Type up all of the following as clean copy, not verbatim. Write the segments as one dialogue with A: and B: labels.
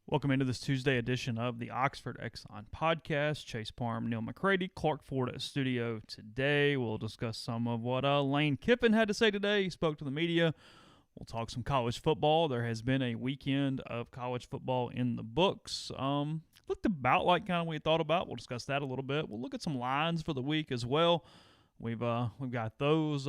A: Welcome into this Tuesday edition of the Oxford Exxon Podcast. Chase Parham, Neal McCready, Clark Ford at studio today. We'll discuss some of what Lane Kiffin had to say today. He spoke to the media. We'll talk some college football. There has been a weekend of college football in the books. Looked about like kind of we thought about. We'll discuss that a little bit. We'll look at some lines for the week as well. We've got those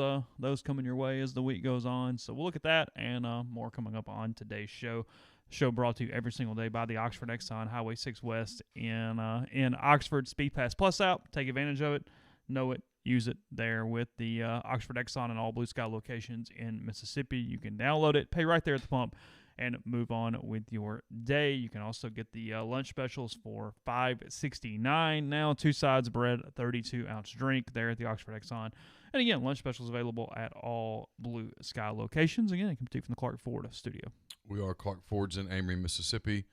A: coming your way as the week goes on. So we'll look at that and more coming up on today's show. Show brought to you every single day by the Oxford Exxon Highway 6 West in Oxford. Speed Pass Plus app. Take advantage of it. Know it. Use it there with the Oxford Exxon and all Blue Sky locations in Mississippi. You can download it, pay right there at the pump, and move on with your day. You can also get the lunch specials for $5.69 now. 2 sides of bread, a 32-ounce drink there at the Oxford Exxon. And again, lunch specials available at all Blue Sky locations. Again, it comes to you from the Clark Ford studio.
B: We are Clark Ford's in Amory, Mississippi.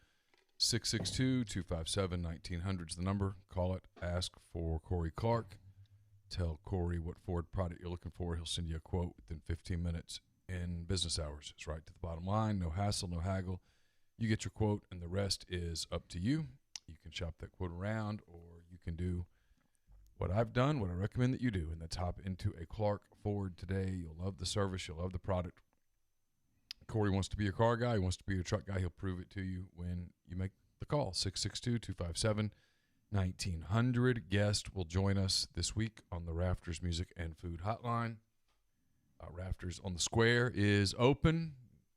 B: 662-257-1900 is the number. Call it. Ask for Corey Clark. Tell Corey what Ford product you're looking for. He'll send you a quote within 15 minutes in business hours. It's right to the bottom line. No hassle, no haggle. You get your quote, and the rest is up to you. You can shop that quote around, or you can do what I've done, what I recommend that you do, and that's hop into a Clark Ford today. You'll love the service. You'll love the product. Corey wants to be your car guy. He wants to be your truck guy. He'll prove it to you when you make the call. 662-257-1900. Guest will join us this week on the Rafters Music and Food Hotline. Rafters on the Square is open.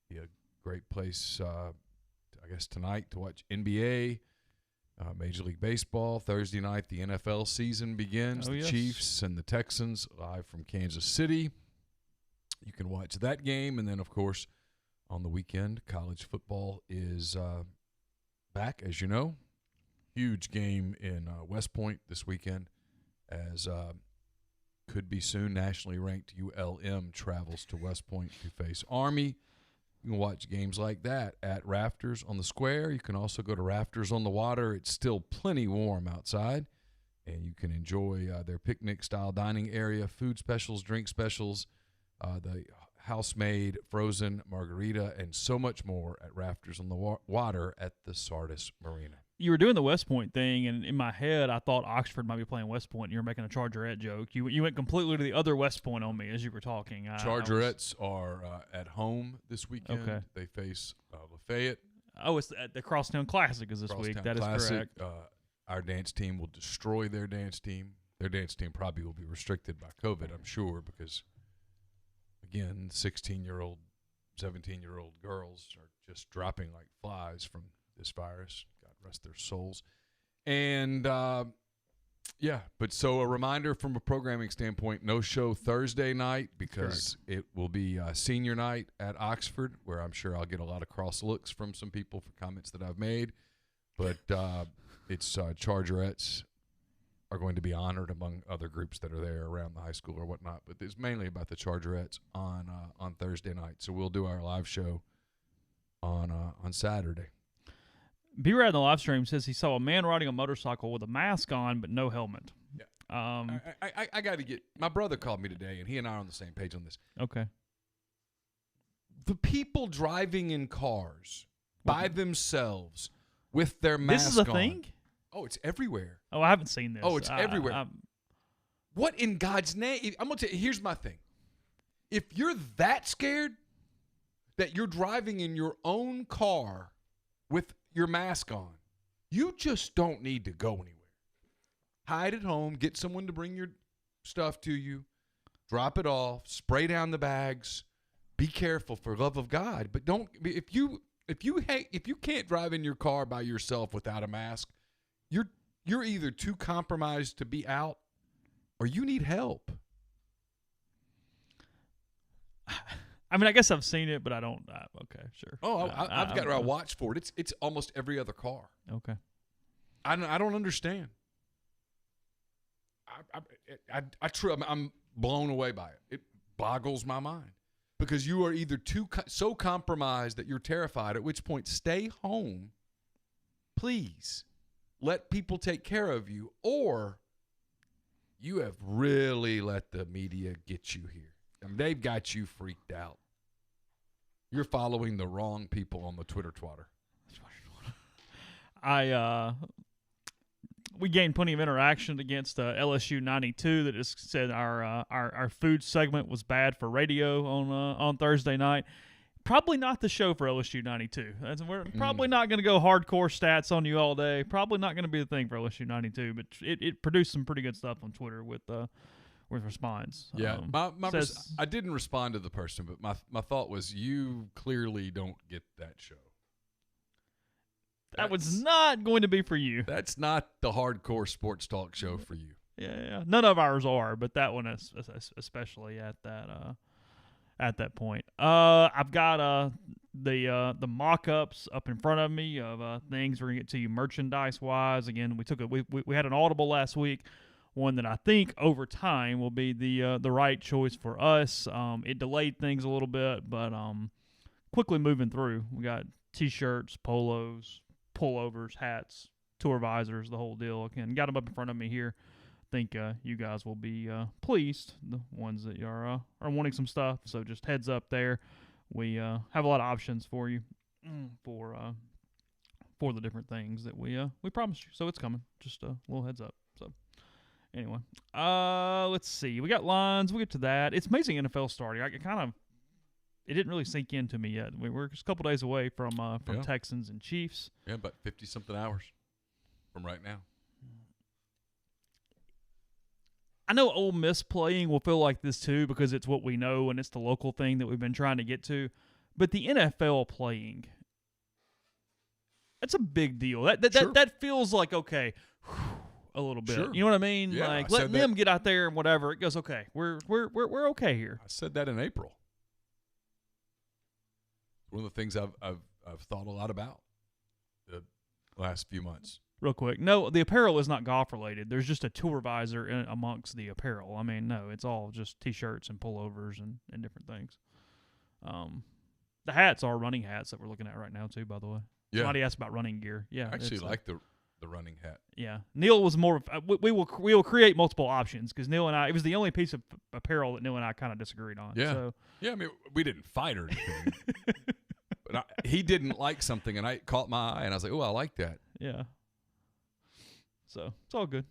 B: Be a great place, I guess, tonight to watch NBA, Major League Baseball. Thursday night, the NFL season begins. The Chiefs and the Texans live from Kansas City. You can watch that game. And then, of course, on the weekend, college football is back, as you know. Huge game in West Point this weekend as could be soon nationally ranked ULM travels to West Point to face Army. You can watch games like that at Rafters on the Square. You can also go to Rafters on the Water. It's still plenty warm outside, and you can enjoy their picnic-style dining area, food specials, drink specials, the house-made frozen margarita, and so much more at Rafters on the Water at the Sardis Marina.
A: You were doing the West Point thing, and in my head, I thought Oxford might be playing West Point, and you were making a Chargerette joke. You went completely to the other West Point on me as you were talking.
B: Chargerettes are at home this weekend. Okay. They face Lafayette.
A: Oh, it's the Crosstown Classic is this week. That is correct.
B: Our dance team will destroy their dance team. Their dance team probably will be restricted by COVID, I'm sure, because, again, 16-year-old, 17-year-old girls are just dropping like flies from this virus. Rest their souls. And, but so a reminder from a programming standpoint, no show Thursday night because it will be senior night at Oxford, where I'm sure I'll get a lot of cross looks from some people for comments that I've made. But it's Chargerettes are going to be honored among other groups that are there around the high school or whatnot. But it's mainly about the Chargerettes on Thursday night. So we'll do our live show on Saturday.
A: B-Rad in the live stream says he saw a man riding a motorcycle with a mask on but no helmet.
B: Yeah. I got to get – my brother called me today, and he and I are on the same page on this.
A: Okay.
B: The people driving in cars by themselves with their mask on.
A: This is a thing?
B: Oh, it's everywhere.
A: Oh, I haven't seen this.
B: Oh, it's everywhere. What in God's name – I'm going to tell you – here's my thing. If you're that scared that you're driving in your own car with – your mask on, you just don't need to go anywhere. Hide at home, get someone to bring your stuff to you, drop it off, spray down the bags. Be careful for love of God. But don't if you can't drive in your car by yourself without a mask, you're either too compromised to be out or you need help.
A: I mean, I guess I've seen it, but I don't. Okay, sure.
B: Oh, I've got a watch for it. It's almost every other car.
A: Okay.
B: I don't understand. I'm blown away by it. It boggles my mind because you are either so compromised that you're terrified, at which point stay home, please. Let people take care of you, or you have really let the media get you here. I mean, they've got you freaked out. You're following the wrong people on the Twitter twatter.
A: We gained plenty of interaction against LSU 92 that just said our food segment was bad for radio on Thursday night. Probably not the show for LSU 92. We're probably not going to go hardcore stats on you all day. Probably not going to be the thing for LSU 92, but it produced some pretty good stuff on Twitter with response.
B: Yeah, I didn't respond to the person, but my thought was you clearly don't get that show.
A: That was not going to be for you.
B: That's not the hardcore sports talk show for you.
A: Yeah. None of ours are, but that one is especially at that point. I've got the mock-ups up in front of me of things we're gonna get to you merchandise wise. Again, we had an audible last week, one that I think over time will be the right choice for us. It delayed things a little bit, but quickly moving through. We got t-shirts, polos, pullovers, hats, tour visors, the whole deal. Again, got them up in front of me here. I think you guys will be pleased, the ones that are wanting some stuff. So just heads up there. We have a lot of options for you for the different things that we promised you. So it's coming. Just a little heads up. So anyway, let's see. We got lines. We'll get to that. It's amazing NFL starting. It didn't really sink into me yet. We're just a couple days away from Texans and Chiefs.
B: Yeah, about 50-something hours from right now.
A: I know Ole Miss playing will feel like this too because it's what we know and it's the local thing that we've been trying to get to. But the NFL playing, that's a big deal. That feels like, okay, a little bit. Sure. You know what I mean?
B: Yeah,
A: like letting them get out there and whatever. It goes, okay, we're okay here.
B: I said that in April. One of the things I've thought a lot about the last few months.
A: Real quick, no, the apparel is not golf related. There's just a tour visor amongst the apparel. I mean, no, it's all just t-shirts and pullovers and different things. The hats are running hats that we're looking at right now too. By the way, somebody asked about running gear. Yeah,
B: I actually like the running hat.
A: Yeah, Neal was more. We will create multiple options because Neal and I. It was the only piece of apparel that Neal and I kind of disagreed on.
B: Yeah,
A: so.
B: Yeah. I mean, we didn't fight or anything. But he didn't like something, and I caught my eye, and I was like, "Oh, I like that."
A: Yeah. So it's all good.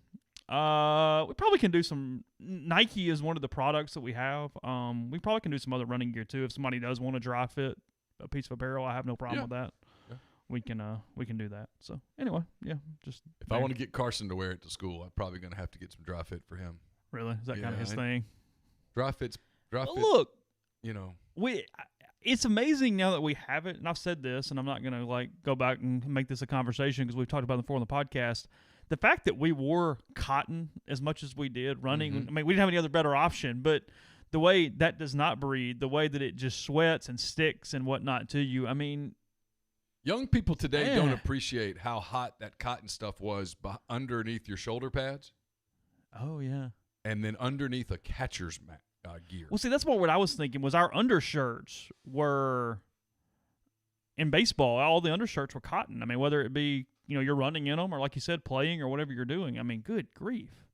A: We probably can do some. Nike is one of the products that we have. We probably can do some other running gear too. If somebody does want to dry fit a piece of apparel, I have no problem with that. Yeah. We can do that. So anyway, yeah. Just
B: if I want to get Carson to wear it to school, I'm probably going to have to get some dry fit for him.
A: Really? Is that kind of his thing?
B: Dry fit.
A: Look, it's amazing now that we have it, and I've said this, and I'm not going to go back and make this a conversation because we've talked about it before on the podcast. The fact that we wore cotton as much as we did running, I mean, we didn't have any other better option, but the way that does not breathe, the way that it just sweats and sticks and whatnot to you, I mean.
B: Young people today don't appreciate how hot that cotton stuff was underneath your shoulder pads.
A: Oh, yeah.
B: And then underneath a catcher's gear.
A: Well, see, that's what I was thinking was our undershirts were, in baseball, all the undershirts were cotton. I mean, whether it be, you're running in them or, like you said, playing or whatever you're doing. I mean, good grief.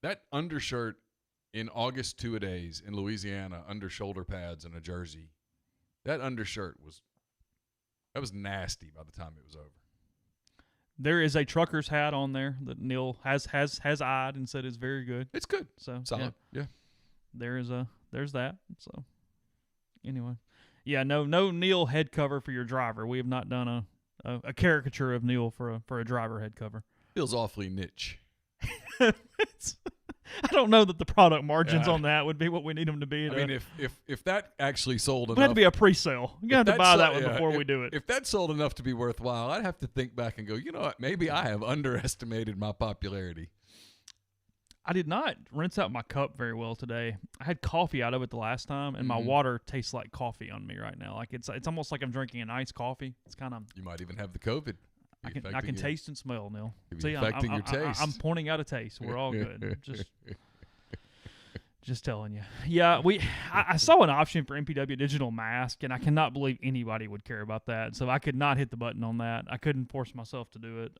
B: That undershirt in August two-a-days in Louisiana under shoulder pads and a jersey, that undershirt was nasty by the time it was over. There is a trucker's hat on there that Neal has eyed and said is very good. It's good. So solid. Yeah. There's that. So anyway. Yeah, no Neal head cover for your driver. We have not done a caricature of Neal for a driver head cover. Feels awfully niche. I don't know that the product margins on that would be what we need them to be. I mean, if that actually sold enough. It would have to be a pre-sale. You have to buy that one before we do it. If that sold enough to be worthwhile, I'd have to think back and go, you know what, maybe I have underestimated my popularity. I did not rinse out my cup very well today. I had coffee out of it the last time, and my water tastes like coffee on me right now. Like it's almost like I'm drinking an iced coffee. It's kind of. You might even have the COVID. I can taste and smell, Neal. See, affecting your taste. I'm pointing out a taste. We're all good. Just telling you. Yeah, I saw an option for MPW digital mask, and I cannot believe anybody would care about that. So I could not hit the button on that. I couldn't force myself to do it.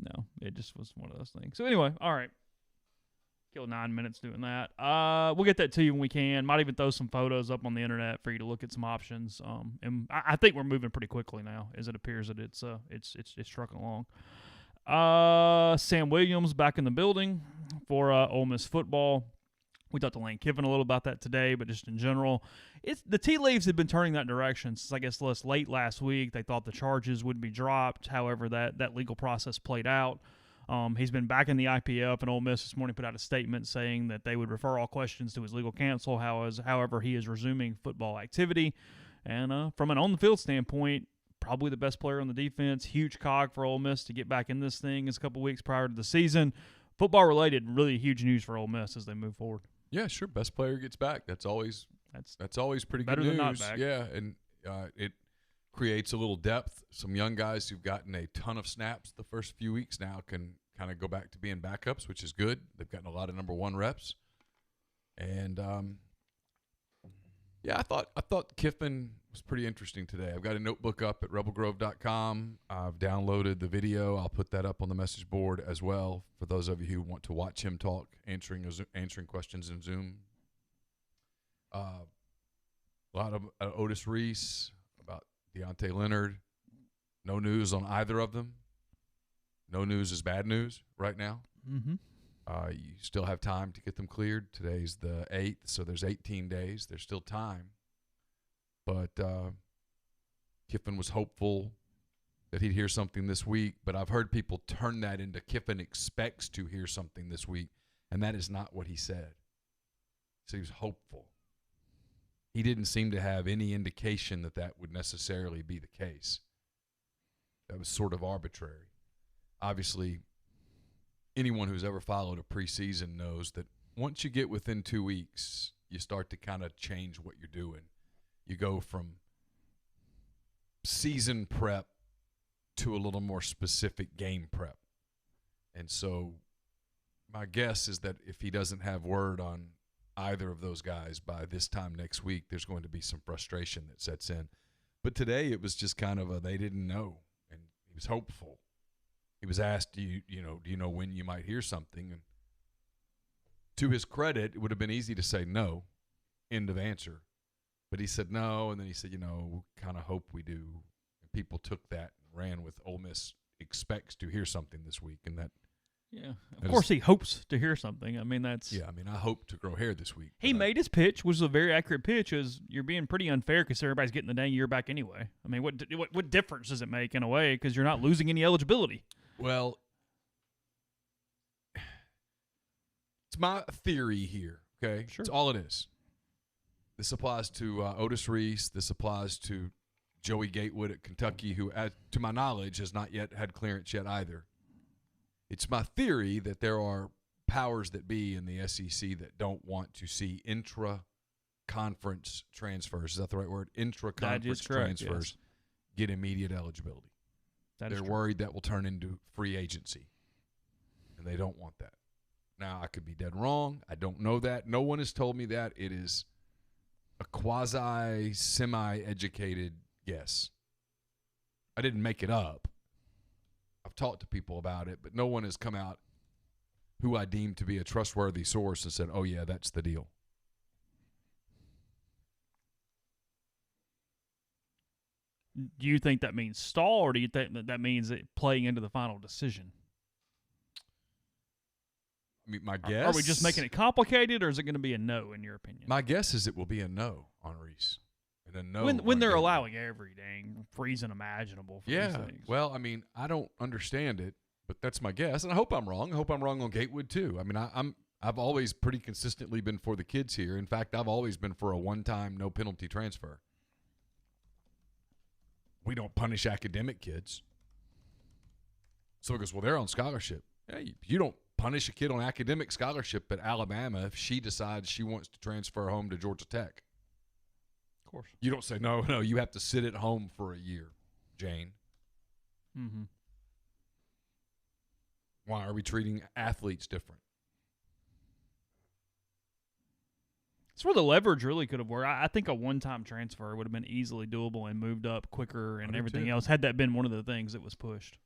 B: No, it just was one of those things. So anyway, all right.
A: Kill 9 minutes doing that. We'll get that to you when we can. Might even throw some photos up on the internet for you to look at some options. And I think we're moving pretty quickly now, as it appears that it's trucking along. Sam Williams back in the building for Ole Miss football. We talked to Lane Kiffin a little about that today, but just in general, the tea leaves have been turning that direction since I guess late last week. They thought the charges would be dropped. However, that legal process played out. He's been back in the IPF, and Ole Miss this morning put out a statement saying that they would refer all questions to his legal counsel. However, he is resuming football activity. And from an on-the-field standpoint, probably the best player on the defense. Huge cog for Ole Miss to get back in this thing. It's a couple weeks prior to the season. Football-related, really huge news for Ole Miss as they move forward.
B: Yeah, sure. Best player gets back. That's always pretty
A: better
B: good news.
A: Than not back.
B: Yeah, and it creates a little depth. Some young guys who've gotten a ton of snaps the first few weeks now can kind of go back to being backups, which is good. They've gotten a lot of number one reps. And yeah, I thought Kiffin was pretty interesting today. I've got a notebook up at rebelgrove.com. I've downloaded the video. I'll put that up on the message board as well for those of you who want to watch him talk, answering questions in Zoom. A lot of Otis Reese, about Deontay Leonard. No news on either of them. No news is bad news right now.
A: Mm-hmm.
B: You still have time to get them cleared. Today's the 8th, so there's 18 days. There's still time. But Kiffin was hopeful that he'd hear something this week, but I've heard people turn that into Kiffin expects to hear something this week, and that is not what he said. He said he was hopeful. He didn't seem to have any indication that would necessarily be the case. That was sort of arbitrary. Obviously, anyone who's ever followed a preseason knows that once you get within 2 weeks, you start to kind of change what you're doing. You go from season prep to a little more specific game prep. And so my guess is that if he doesn't have word on either of those guys by this time next week, there's going to be some frustration that sets in. But today it was just kind of they didn't know, and he was hopeful. He was asked, do you know when you might hear something? And to his credit, it would have been easy to say no, end of answer. But he said no, and then he said, kind of hope we do. And people took that and ran with Ole Miss expects to hear something this week. And that,
A: yeah, of course he hopes to hear something. I mean, that's...
B: Yeah, I mean, I hope to grow hair this week.
A: He made his pitch, which was a very accurate pitch, as you're being pretty unfair because everybody's getting the dang year back anyway. I mean, what difference does it make in a way because you're not losing any eligibility?
B: Well, it's my theory here, okay?
A: Sure.
B: It's all it is. This applies to Otis Reese. This applies to Joey Gatewood at Kentucky, who, to my knowledge, has not yet had clearance yet either. It's my theory that there are powers that be in the SEC that don't want to see intra-conference transfers. Is that the right word? Intra-conference transfers get immediate eligibility. They're worried that will turn into free agency, and they don't want that. Now, I could be dead wrong. I don't know that. No one has told me that. It is a quasi-semi-educated guess. I didn't make it up. I've talked to people about it, but no one has come out who I deem to be a trustworthy source and said, oh, yeah, that's the deal.
A: Do you think that means stall, or do you think that means it playing into the final decision?
B: I mean, my guess...
A: Are we just making it complicated, or is it going to be a no, in your opinion?
B: My guess is it will be a no on Reese. And a no
A: when they're allowing every dang reason imaginable for these things.
B: Well, I mean, I don't understand it, but that's my guess. And I hope I'm wrong. I hope I'm wrong on Gatewood, too. I mean, I've always pretty consistently been for the kids here. In fact, I've always been for a one-time, no-penalty transfer. We don't punish academic kids. So it goes, well, they're on scholarship. Hey, you don't punish a kid on academic scholarship at Alabama if she decides she wants to transfer home to Georgia Tech. Of course. You don't say, no, you have to sit at home for a year, Jane.
A: Mm-hmm.
B: Why are we treating athletes different?
A: It's where the leverage really could have worked. I think a one-time transfer would have been easily doable and moved up quicker and everything else had that been one of the things that was pushed.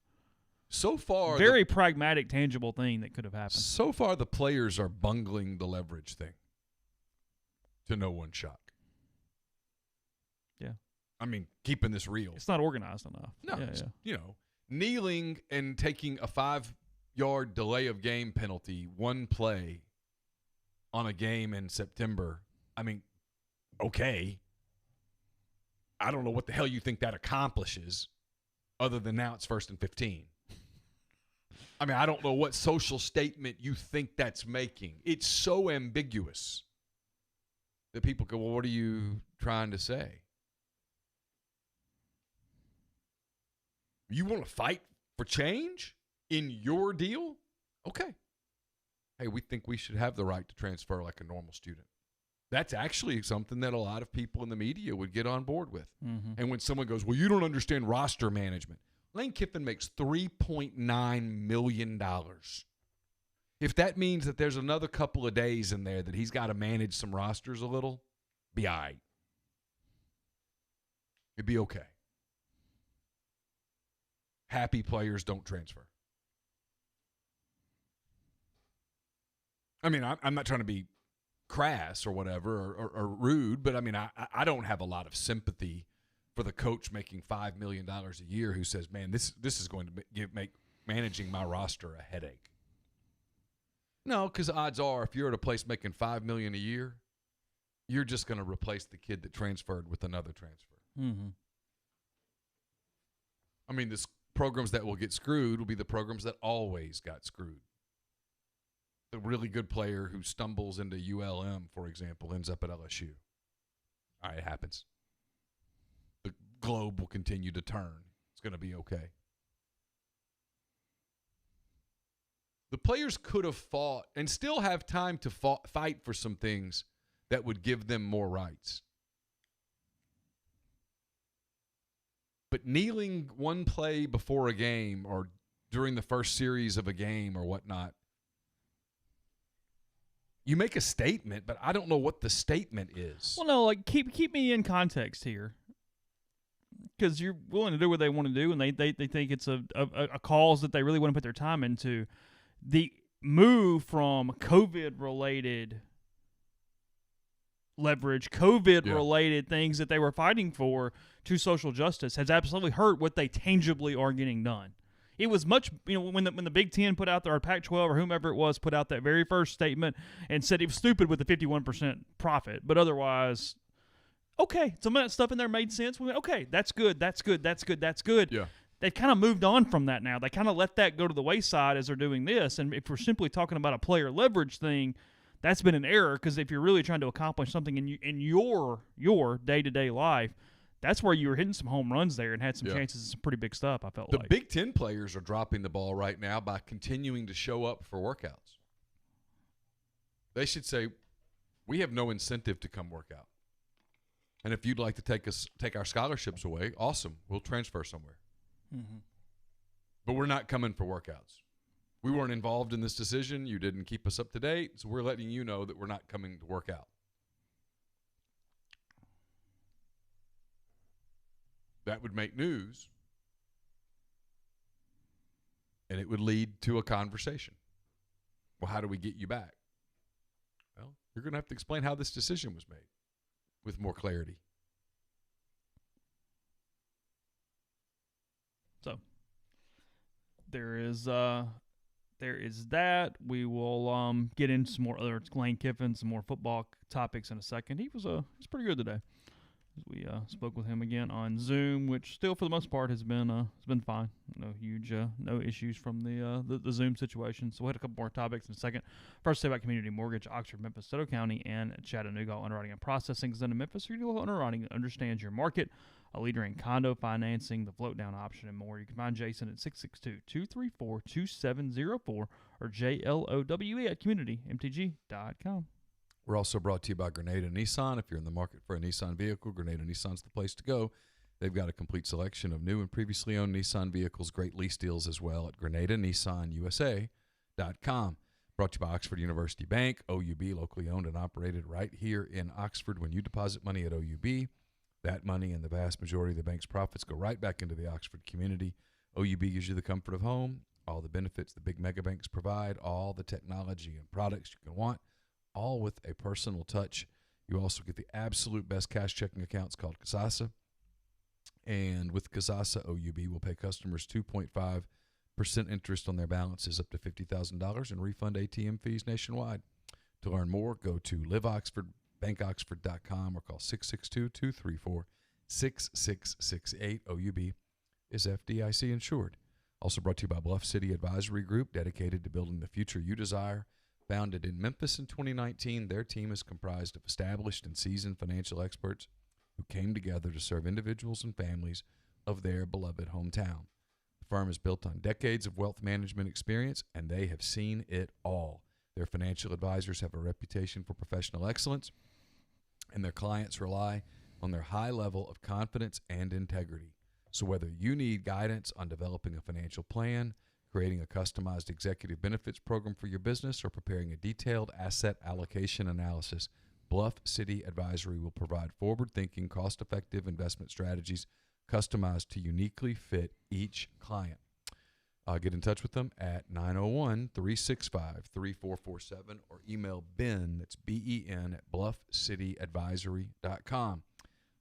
B: So far,
A: very pragmatic, tangible thing that could have happened.
B: So far, the players are bungling the leverage thing to no one's shock.
A: Yeah.
B: I mean, keeping this real.
A: It's not organized enough.
B: No, kneeling and taking a 5-yard delay of game penalty, one play on a game in September. I mean, okay. I don't know what the hell you think that accomplishes other than now it's 1st and 15. I mean, I don't know what social statement you think that's making. It's so ambiguous that people go, well, what are you trying to say? You want to fight for change in your deal? Okay. Hey, we think we should have the right to transfer like a normal student. That's actually something that a lot of people in the media would get on board with. Mm-hmm. And when someone goes, well, you don't understand roster management. Lane Kiffin makes $3.9 million. If that means that there's another couple of days in there that he's got to manage some rosters a little, be all right. It'd be okay. Happy players don't transfer. I mean, I'm not trying to be crass or whatever or rude, but I mean, I don't have a lot of sympathy for the coach making $5 million a year who says, man, this is going to make managing my roster a headache. No, because odds are if you're at a place making $5 million a year, you're just going to replace the kid that transferred with another transfer.
A: Mm-hmm.
B: I mean, the programs that will get screwed will be the programs that always got screwed. The really good player who stumbles into ULM, for example, ends up at LSU. All right, it happens. The globe will continue to turn. It's going to be okay. The players could have fought and still have time to fight for some things that would give them more rights. But kneeling one play before a game or during the first series of a game or whatnot, you make a statement, but I don't know what the statement is.
A: Well, no, like keep me in context here, because you're willing to do what they want to do, and they think it's a cause that they really want to put their time into. The move from COVID-related leverage, COVID-related things that they were fighting for to social justice has absolutely hurt what they tangibly are getting done. It was much, when the Big Ten put out or Pac-12 or whomever it was put out that very first statement and said it was stupid with the 51% profit, but otherwise, okay, some of that stuff in there made sense. We went, okay, that's good.
B: Yeah.
A: They've kind of moved on from that now. They kind of let that go to the wayside as they're doing this. And if we're simply talking about a player leverage thing, that's been an error, because if you're really trying to accomplish something in your day-to-day life, that's where you were hitting some home runs there and had some chances of some pretty big stuff, I felt like.
B: The Big Ten players are dropping the ball right now by continuing to show up for workouts. They should say, we have no incentive to come work out. And if you'd like to take our scholarships away, awesome. We'll transfer somewhere.
A: Mm-hmm.
B: But we're not coming for workouts. We weren't involved in this decision. You didn't keep us up to date, so we're letting you know that we're not coming to work out. That would make news, and it would lead to a conversation. Well, how do we get you back? Well, you're going to have to explain how this decision was made with more clarity.
A: So there is that. We will get into some more other Lane Kiffin, some more football topics in a second. He's pretty good today. We spoke with him again on Zoom, which still for the most part has been fine. No issues from the Zoom situation. So we had a couple more topics in a second. First, say about community mortgage, Oxford, Memphis, Soto County, and Chattanooga. Underwriting and processing is done in Memphis. Your deal underwriting that understands your market. A leader in condo financing, the float down option, and more. You can find Jason at 662-234-2704 or JLOWE@communitymtg.com.
B: We're also brought to you by Grenada Nissan. If you're in the market for a Nissan vehicle, Grenada Nissan's the place to go. They've got a complete selection of new and previously owned Nissan vehicles, great lease deals as well at GrenadaNissanUSA.com. Brought to you by Oxford University Bank, OUB, locally owned and operated right here in Oxford. When you deposit money at OUB, that money and the vast majority of the bank's profits go right back into the Oxford community. OUB gives you the comfort of home, all the benefits the big mega banks provide, all the technology and products you can want, all with a personal touch. You also get the absolute best cash checking accounts called Kasasa. And with Kasasa, OUB will pay customers 2.5% interest on their balances up to $50,000 and refund ATM fees nationwide. To learn more, go to liveoxford.bankoxford.com or call 662-234-6668. OUB is FDIC insured. Also brought to you by Bluff City Advisory Group, dedicated to building the future you desire. Founded in Memphis in 2019, their team is comprised of established and seasoned financial experts who came together to serve individuals and families of their beloved hometown. The firm is built on decades of wealth management experience, and they have seen it all. Their financial advisors have a reputation for professional excellence, and their clients rely on their high level of confidence and integrity. So whether you need guidance on developing a financial plan, creating a customized executive benefits program for your business, or preparing a detailed asset allocation analysis, Bluff City Advisory will provide forward-thinking, cost-effective investment strategies customized to uniquely fit each client. Get in touch with them at 901-365-3447 or email Ben, that's B-E-N, at bluffcityadvisory.com.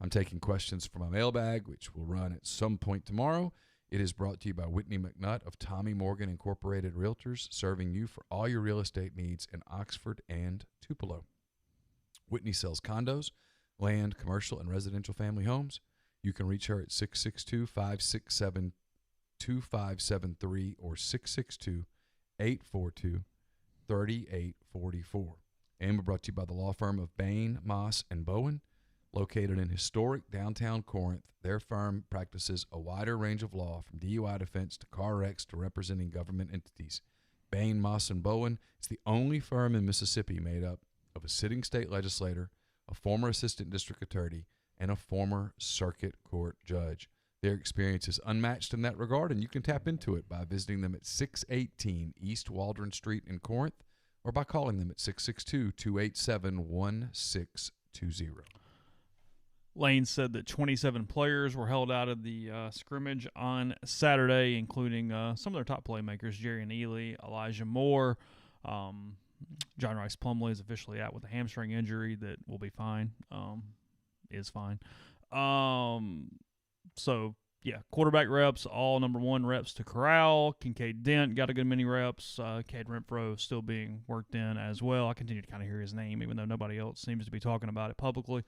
B: I'm taking questions from my mailbag, which will run at some point tomorrow. It is brought to you by Whitney McNutt of Tommy Morgan Incorporated Realtors, serving you for all your real estate needs in Oxford and Tupelo. Whitney sells condos, land, commercial, and residential family homes. You can reach her at 662-567-2573 or 662-842-3844. And we're brought to you by the law firm of Bain, Moss, and Bowen. Located in historic downtown Corinth, their firm practices a wider range of law, from DUI defense to car wrecks to representing government entities. Bain, Moss, and Bowen is the only firm in Mississippi made up of a sitting state legislator, a former assistant district attorney, and a former circuit court judge. Their experience is unmatched in that regard, and you can tap into it by visiting them at 618 East Waldron Street in Corinth or by calling them at 662-287-1620.
A: Lane said that 27 players were held out of the scrimmage on Saturday, including some of their top playmakers, Jerry Neal, Elijah Moore. John Rice Plumlee is officially out with a hamstring injury that will be fine, is fine. So, yeah, quarterback reps, all number one reps to Corral. Kincaid Dent got a good many reps. Cade Renfro still being worked in as well. I continue to kind of hear his name, even though nobody else seems to be talking about it publicly.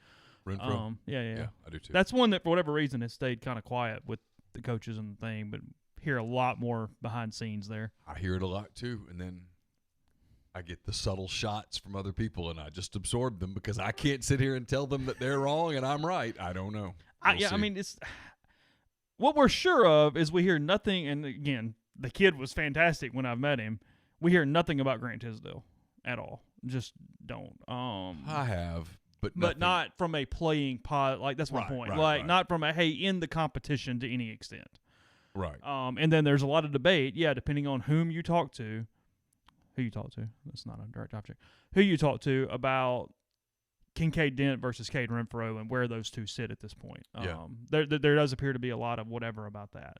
B: Renfro?
A: Yeah,
B: I do too.
A: That's one that, for whatever reason, has stayed kind of quiet with the coaches and the thing, but hear a lot more behind scenes there.
B: I hear it a lot too, and then I get the subtle shots from other people, and I just absorb them because I can't sit here and tell them that they're wrong and I'm right. I don't know. We'll see.
A: I mean, it's what we're sure of is we hear nothing, and again, the kid was fantastic when I've met him. We hear nothing about Grant Tisdale at all. Just don't.
B: I have.
A: But not from a playing pod. Like, that's my point.
B: Right.
A: Not from a, hey, in the competition to any extent.
B: Right.
A: And then there's a lot of debate, depending on who you talk to. That's not a direct object. Who you talk to about Kincaid Dent versus Cade Renfro and where those two sit at this point. There does appear to be a lot of whatever about that.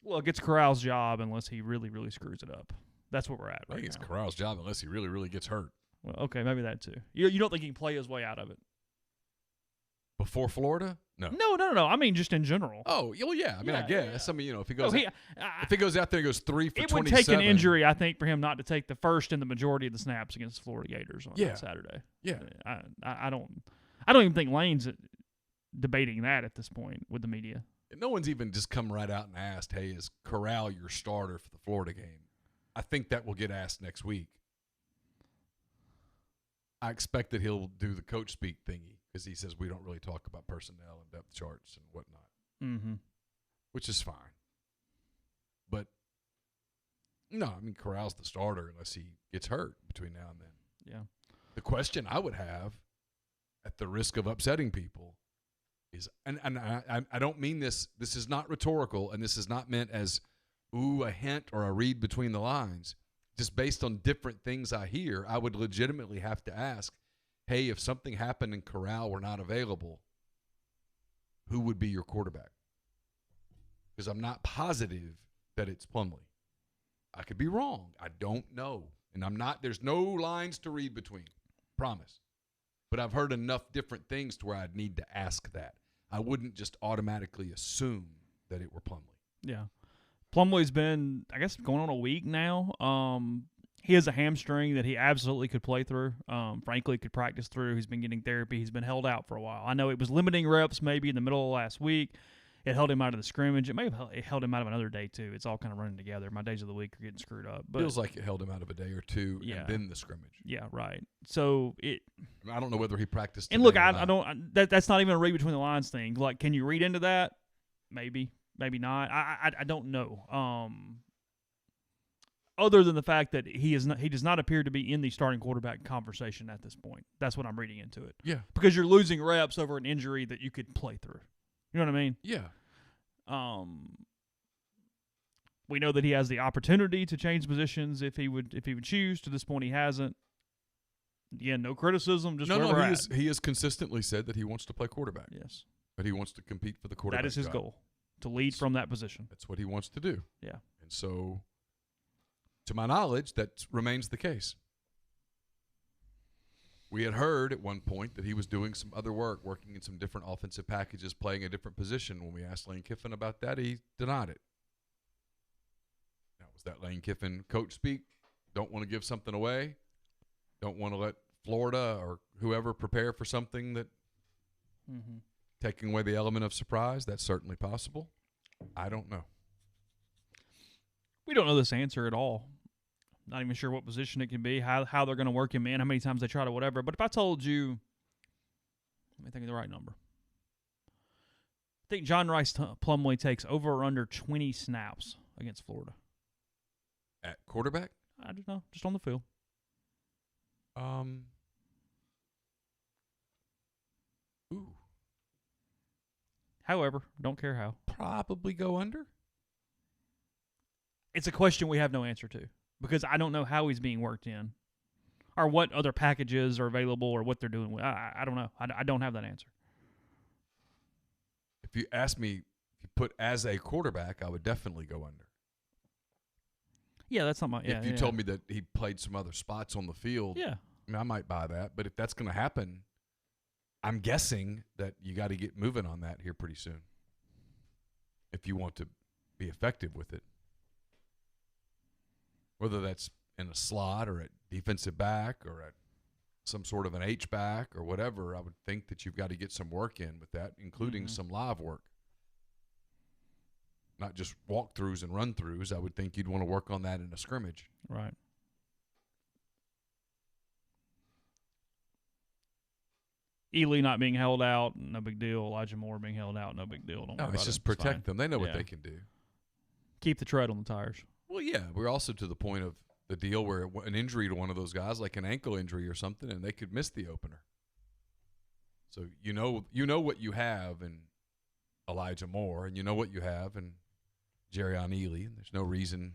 A: Look, it's Corral's job unless he really, really screws it up. That's what we're at right now.
B: I think it's Corral's job unless he really, really gets hurt.
A: Well, okay, maybe that too. You don't think he can play his way out of it?
B: Before Florida? No.
A: No. I mean, just in general.
B: Oh, well, yeah. I mean, I guess. Yeah. I mean, if he goes, if he goes out there and goes 3 for 27.
A: It would take an injury, I think, for him not to take the first and the majority of the snaps against the Florida Gators on Saturday.
B: Yeah.
A: I don't even think Lane's debating that at this point with the media.
B: No one's even just come right out and asked, hey, is Corral your starter for the Florida game? I think that will get asked next week. I expect that he'll do the coach speak thingy because he says we don't really talk about personnel and depth charts and whatnot, which is fine. But, no, I mean, Corral's the starter unless he gets hurt between now and then.
A: Yeah.
B: The question I would have, at the risk of upsetting people, is, and I don't mean this is not rhetorical, and this is not meant as, a hint or a read between the lines. Just based on different things I hear, I would legitimately have to ask, hey, if something happened and Corral were not available, who would be your quarterback? because I'm not positive that it's Plumlee. I could be wrong. I don't know. And there's no lines to read between. Promise. But I've heard enough different things to where I'd need to ask that. I wouldn't just automatically assume that it were Plumlee.
A: Yeah. Plumlee's been, I guess, going on a week now. He has a hamstring that he absolutely could play through. Frankly, could practice through. He's been getting therapy. He's been held out for a while. I know it was limiting reps maybe in the middle of last week. It held him out of the scrimmage. It may have held him out of another day, too. It's all kind of running together. My days of the week are getting screwed up. But
B: feels like it held him out of a day or two, and then the scrimmage.
A: Yeah, right. So
B: I don't know whether he practiced.
A: And look, I don't. That's not even a read between the lines thing. Like, can you read into that? Maybe, maybe not. I don't know. Other than the fact that he does not appear to be in the starting quarterback conversation at this point. That's what I'm reading into it.
B: Yeah,
A: because you're losing reps over an injury that you could play through. You know what I mean?
B: Yeah.
A: We know that he has the opportunity to change positions if he would choose. To this point, he hasn't. Again, no criticism. Just
B: he has consistently said that he wants to play quarterback.
A: Yes,
B: that he wants to compete for the quarterback.
A: That is his goal, to lead from that position.
B: That's what he wants to do.
A: Yeah,
B: and so, to my knowledge, that remains the case. We had heard at one point that he was doing some other work, working in some different offensive packages, playing a different position. When we asked Lane Kiffin about that, he denied it. Now, was that Lane Kiffin coach speak? Don't want to give something away? Don't want to let Florida or whoever prepare for something that taking away the element of surprise? That's certainly possible. I don't know.
A: We don't know this answer at all. Not even sure what position it can be, how they're going to work him in, how many times they try to whatever. But if I told you, let me think of the right number. I think John Rice Plumlee takes over or under 20 snaps against Florida.
B: At quarterback?
A: I don't know, just on the field.
B: Ooh.
A: However, don't care how.
B: Probably go under.
A: It's a question we have no answer to. Because I don't know how he's being worked in or what other packages are available or what they're doing. I don't know. I don't have that answer.
B: If you ask me, if you put as a quarterback, I would definitely go under.
A: Yeah, that's not my –
B: If you told me that he played some other spots on the field, I mean, I might buy that. But if that's going to happen, I'm guessing that you got to get moving on that here pretty soon if you want to be effective with it. Whether that's in a slot or at defensive back or at some sort of an H-back or whatever, I would think that you've got to get some work in with that, including some live work. Not just walkthroughs and run-throughs. I would think you'd want to work on that in a scrimmage.
A: Right. Ely not being held out, no big deal. Elijah Moore being held out, no big deal. Don't worry about
B: it's just protect them. They know what they can do.
A: Keep the tread on the tires.
B: Well, yeah, we're also to the point of the deal where an injury to one of those guys, like an ankle injury or something, and they could miss the opener. So you know what you have in Elijah Moore, and you know what you have in Jerrion Ely, and there's no reason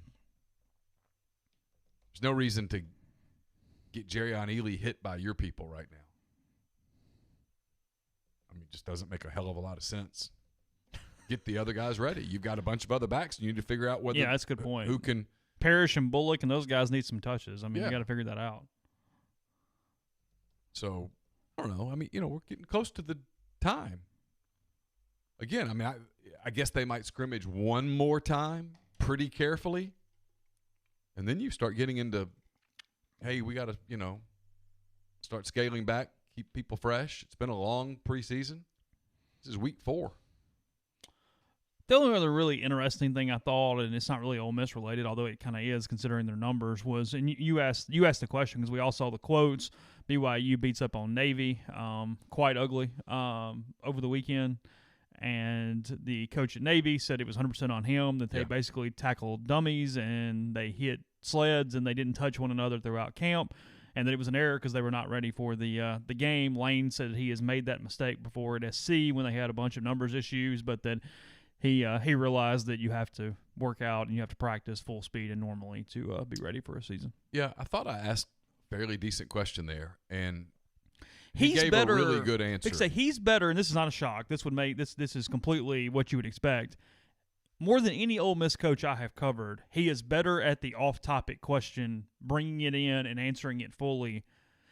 B: to get Jerrion Ely hit by your people right now. I mean, it just doesn't make a hell of a lot of sense. Get the other guys ready. You've got a bunch of other backs, and you need to figure out whether
A: that's a good point.
B: Who can
A: Parrish and Bullock and those guys need some touches. I mean, you got to figure that out.
B: So I don't know. I mean, we're getting close to the time. Again, I mean, I guess they might scrimmage one more time pretty carefully, and then you start getting into, hey, we got to start scaling back, keep people fresh. It's been a long preseason. This is week 4.
A: The only other really interesting thing I thought, and it's not really Ole Miss related, although it kind of is considering their numbers, was, and you asked the question because we all saw the quotes. BYU beats up on Navy, quite ugly, over the weekend, and the coach at Navy said it was 100% on him, that they basically tackled dummies and they hit sleds and they didn't touch one another throughout camp, and that it was an error because they were not ready for the game. Lane said he has made that mistake before at SC when they had a bunch of numbers issues, but that he realized that you have to work out and you have to practice full speed and normally to be ready for a season.
B: Yeah, I thought I asked a fairly decent question there, and
A: he
B: gave
A: better,
B: a really good answer.
A: Say he's better, and this is not a shock. This would make this is completely what you would expect. more than any Ole Miss coach I have covered, he is better at the off-topic question, bringing it in and answering it fully.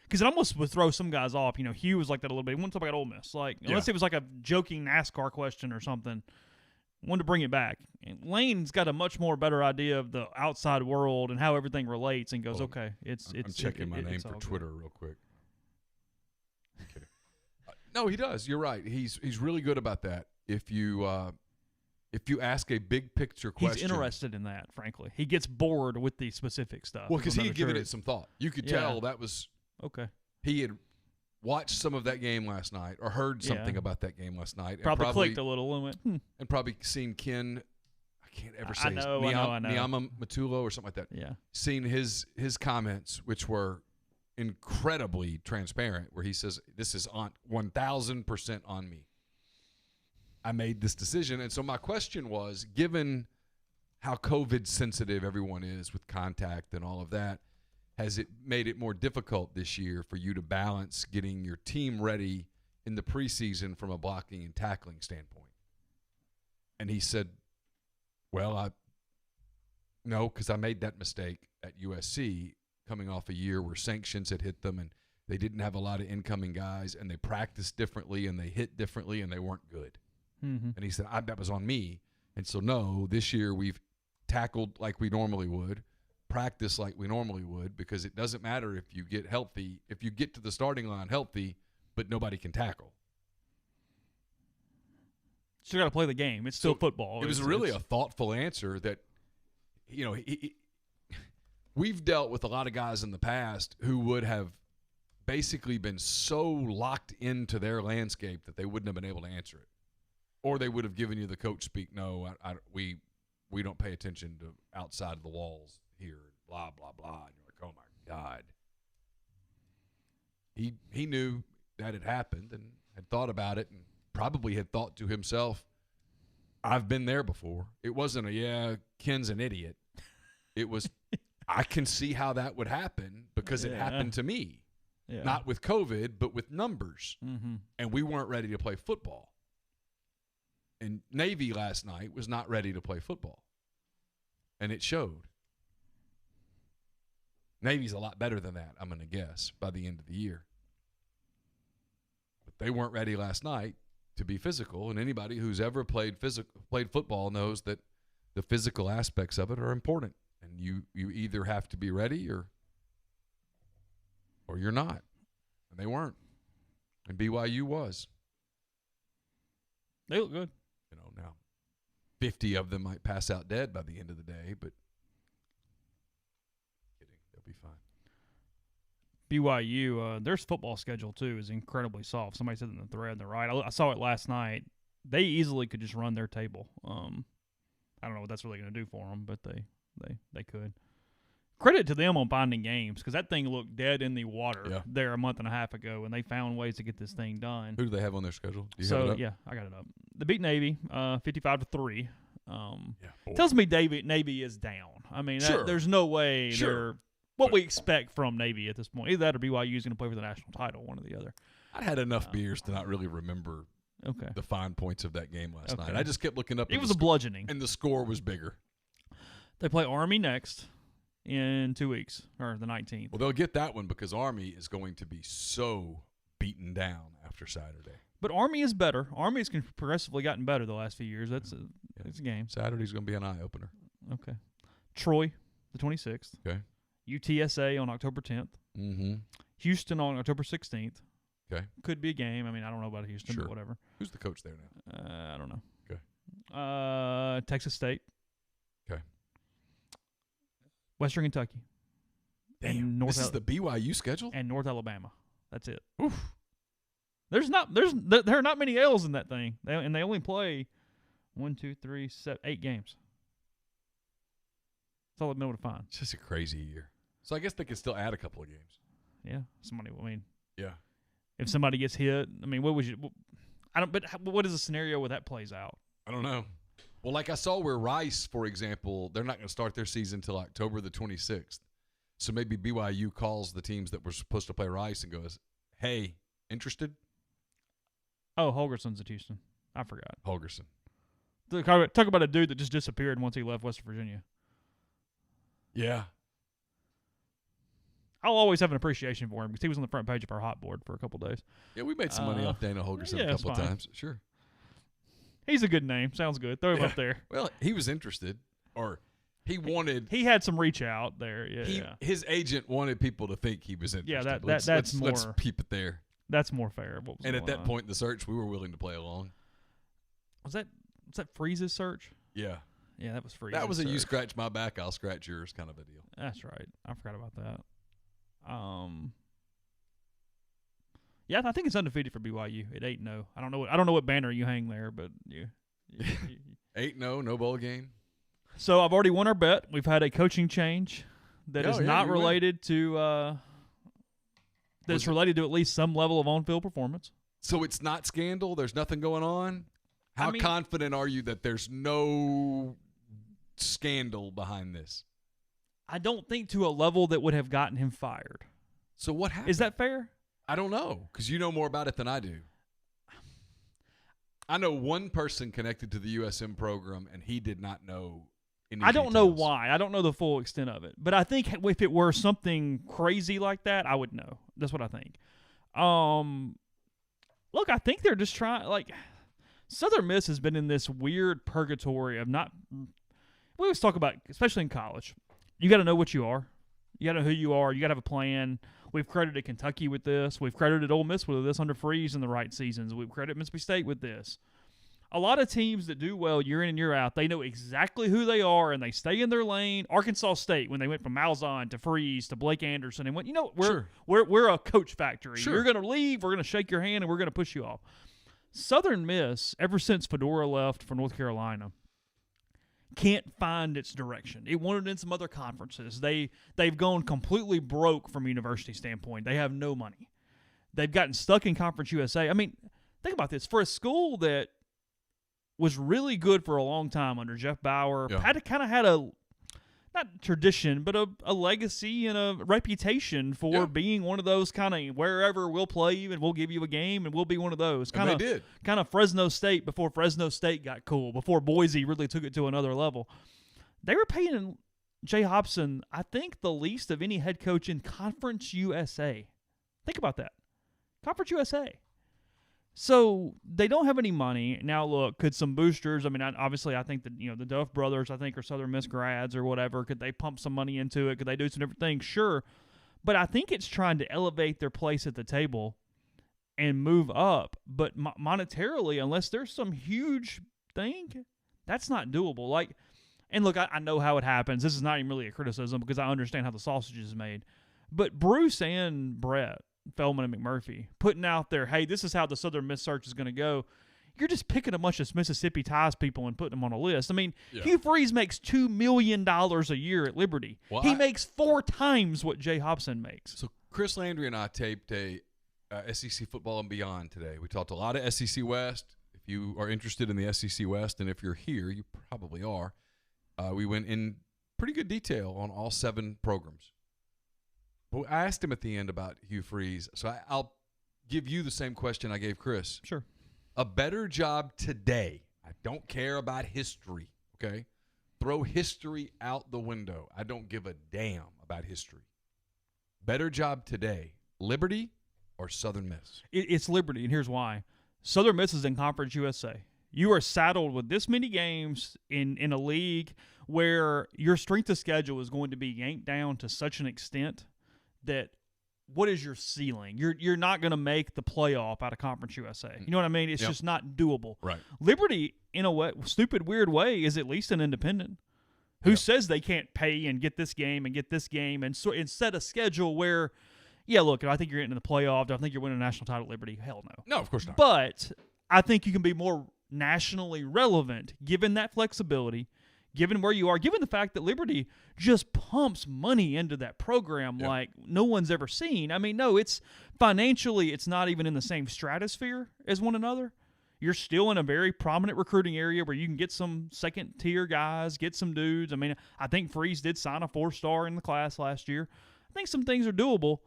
A: Because it almost would throw some guys off. You know, Hugh was like that a little bit. He wanted to talk about Ole Miss. Like, unless it was like a joking NASCAR question or something, wanted to bring it back. And Lane's got a much more better idea of the outside world and how everything relates and goes, okay, it's
B: I'm checking my name for Twitter real quick. Okay. No, he does. You're right. He's really good about that. If you ask a big picture question,
A: he's interested in that. Frankly, he gets bored with the specific stuff.
B: Well, because he had given it some thought. You could tell that was
A: okay.
B: He had watched some of that game last night or heard something about that game last night.
A: Probably clicked a little and went,
B: and probably seen Ken. I can't ever say
A: I know.
B: Niama Matulo or something like that.
A: Yeah,
B: seen his comments, which were incredibly transparent, where he says, "This is on 1,000% on me. I made this decision." And so my question was, given how COVID sensitive everyone is with contact and all of that, has it made it more difficult this year for you to balance getting your team ready in the preseason from a blocking and tackling standpoint? And he said, well, no, because I made that mistake at USC coming off a year where sanctions had hit them and they didn't have a lot of incoming guys and they practiced differently and they hit differently and they weren't good.
A: Mm-hmm.
B: And he said, that was on me. And so, no, this year we've tackled like we normally would, practice like we normally would, because it doesn't matter if you get healthy, if you get to the starting line healthy, but nobody can tackle.
A: Still got to play the game. It's still football.
B: It was really a thoughtful answer that, you know, we've dealt with a lot of guys in the past who would have basically been so locked into their landscape that they wouldn't have been able to answer it. Or they would have given you the coach speak, no, we don't pay attention to outside of the walls here, blah, blah, blah. And you're like, oh, my God. He knew that had happened and had thought about it and probably had thought to himself, I've been there before. It wasn't Ken's an idiot. It was, I can see how that would happen because it happened to me. Yeah. Not with COVID, but with numbers.
A: Mm-hmm.
B: And we weren't ready to play football. And Navy last night was not ready to play football. And it showed. Navy's a lot better than that, I'm going to guess, by the end of the year. But they weren't ready last night to be physical, and anybody who's ever played football knows that the physical aspects of it are important. And you either have to be ready or you're not. And they weren't. And BYU was.
A: They look good.
B: You know, now 50 of them might pass out dead by the end of the day, but kidding, they'll be fine.
A: BYU, their football schedule, too, is incredibly soft. Somebody said in the thread, they're right. I saw it last night. They easily could just run their table. I don't know what that's really going to do for them, but they could. Credit to them on finding games, because that thing looked dead in the water there a month and a half ago, and they found ways to get this thing done.
B: Who do they have on their schedule? Do you
A: have
B: it up?
A: Yeah, I got it up. They beat Navy 55-3. Tells me Navy is down. I mean, there's no way they're what we expect from Navy at this point. Either that or BYU is going to play for the national title, one or the other.
B: I had enough beers to not really remember the fine points of that game last night. I just kept looking up.
A: It was a bludgeoning.
B: And the score was bigger.
A: They play Army next in 2 weeks, or the 19th.
B: Well, they'll get that one because Army is going to be so beaten down after Saturday.
A: But Army is better. Army has progressively gotten better the last few years. It's a game.
B: Saturday's going to be an eye-opener.
A: Okay. Troy, the 26th.
B: Okay.
A: UTSA on October 10th.
B: Mm-hmm.
A: Houston on October 16th.
B: Okay.
A: Could be a game. I mean, I don't know about Houston, but whatever.
B: Who's the coach there
A: now? I don't know.
B: Okay.
A: Texas State.
B: Okay.
A: Western Kentucky.
B: Damn, this is the BYU schedule?
A: And North Alabama. That's it.
B: Oof.
A: There are not many L's in that thing. They only play 1, 2, 3, 7, 8 games. That's all I've been able to find.
B: It's just a crazy year. So I guess they could still add a couple of games.
A: Yeah.
B: Yeah.
A: If somebody gets hit, I mean, what would you but what is the scenario where that plays out?
B: I don't know. Well, like I saw where Rice, for example, they're not going to start their season until October the 26th. So maybe BYU calls the teams that were supposed to play Rice and goes, hey, interested?
A: Oh, Holgerson's at Houston. I forgot.
B: Holgerson.
A: Talk about a dude that just disappeared once he left West Virginia.
B: Yeah.
A: I'll always have an appreciation for him because he was on the front page of our hot board for a couple days.
B: Yeah, we made some money off Dana Holgerson a couple of times. Sure.
A: He's a good name. Sounds good. Throw him up there.
B: Well, he was interested, or he wanted.
A: He had some reach out there.
B: His agent wanted people to think he was interested.
A: Yeah,
B: let's
A: more.
B: Let's keep it there.
A: That's more fair.
B: And at that point in the search, we were willing to play along.
A: Was that Freeze's search?
B: Yeah.
A: Yeah, that was Freeze's
B: That was a
A: search.
B: you scratch my back, I'll scratch yours kind of a deal.
A: That's right. I forgot about that. Yeah, I think it's undefeated for BYU at 8-0. I don't know what banner you hang there, but you
B: 8-0, no bowl game.
A: So I've already won our bet. We've had a coaching change that is not related to that's related to at least some level of on-field performance.
B: So it's not scandal? There's nothing going on? How confident are you that there's no scandal behind this?
A: I don't think to a level that would have gotten him fired.
B: So what happened?
A: Is that fair?
B: I don't know, because you know more about it than I do. I know one person connected to the USM program, and he did not know any
A: I don't know
B: details.
A: why. I don't know the full extent of it. But I think if it were something crazy like that, I would know. That's what I think. Look, I think they're just trying, like, Southern Miss has been in this weird purgatory of not – we always talk about, especially in college, you got to know what you are. You got to know who you are. You got to have a plan. We've credited Kentucky with this. We've credited Ole Miss with this under Freeze in the right seasons. We've credited Mississippi State with this. A lot of teams that do well year in and year out, they know exactly who they are, and they stay in their lane. Arkansas State, when they went from Malzahn to Freeze to Blake Anderson, and went, we're a coach factory.
B: Sure.
A: You're going to leave, we're going to shake your hand, and we're going to push you off. Southern Miss, ever since Fedora left for North Carolina, can't find its direction. It wanted in some other conferences. They've gone completely broke from a university standpoint. They have no money. They've gotten stuck in Conference USA. I mean, think about this. For a school that was really good for a long time under Jeff Bauer, kind of had a, not tradition, but a legacy and a reputation for being one of those kind of wherever we'll play you and we'll give you a game and we'll be one of those. Kind of Fresno State before Fresno State got cool, before Boise really took it to another level. They were paying Jay Hobson, I think, the least of any head coach in Conference USA. Think about that. Conference USA. So they don't have any money. Now, look, could some boosters, obviously I think that, the Duff brothers, I think, are Southern Miss grads or whatever. Could they pump some money into it? Could they do some different things? Sure. But I think it's trying to elevate their place at the table and move up. But monetarily, unless there's some huge thing, that's not doable. And look, I know how it happens. This is not even really a criticism because I understand how the sausage is made. But Bruce and Brett Feldman and McMurphy putting out there, hey, this is how the Southern Miss search is going to go. You're just picking a bunch of Mississippi ties people and putting them on a list. Hugh Freeze makes $2 million a year at Liberty.
B: Well,
A: he makes 4 times what Jay Hobson makes.
B: So Chris Landry and I taped a SEC Football and Beyond today. We talked a lot of SEC West. If you are interested in the SEC West, and if you're here, you probably are, we went in pretty good detail on all 7 programs. But I asked him at the end about Hugh Freeze, so I'll give you the same question I gave Chris.
A: Sure.
B: A better job today. I don't care about history, okay? Throw history out the window. I don't give a damn about history. Better job today, Liberty or Southern Miss?
A: It's Liberty, and here's why. Southern Miss is in Conference USA. You are saddled with this many games in a league where your strength of schedule is going to be yanked down to such an extent that what is your ceiling? You're not going to make the playoff out of Conference USA. You know what I mean? It's just not doable.
B: Right.
A: Liberty, in a stupid, weird way, is at least an independent who says they can't pay and get this game and so set a schedule where, look, I think you're getting in the playoff. Do I think you're winning a national title at Liberty? Hell no.
B: No, of course not.
A: But I think you can be more nationally relevant given that flexibility, given where you are, given the fact that Liberty just pumps money into that program like no one's ever seen. No, it's financially, it's not even in the same stratosphere as one another. You're still in a very prominent recruiting area where you can get some second-tier guys, get some dudes. I think Freeze did sign a 4-star in the class last year. I think some things are doable.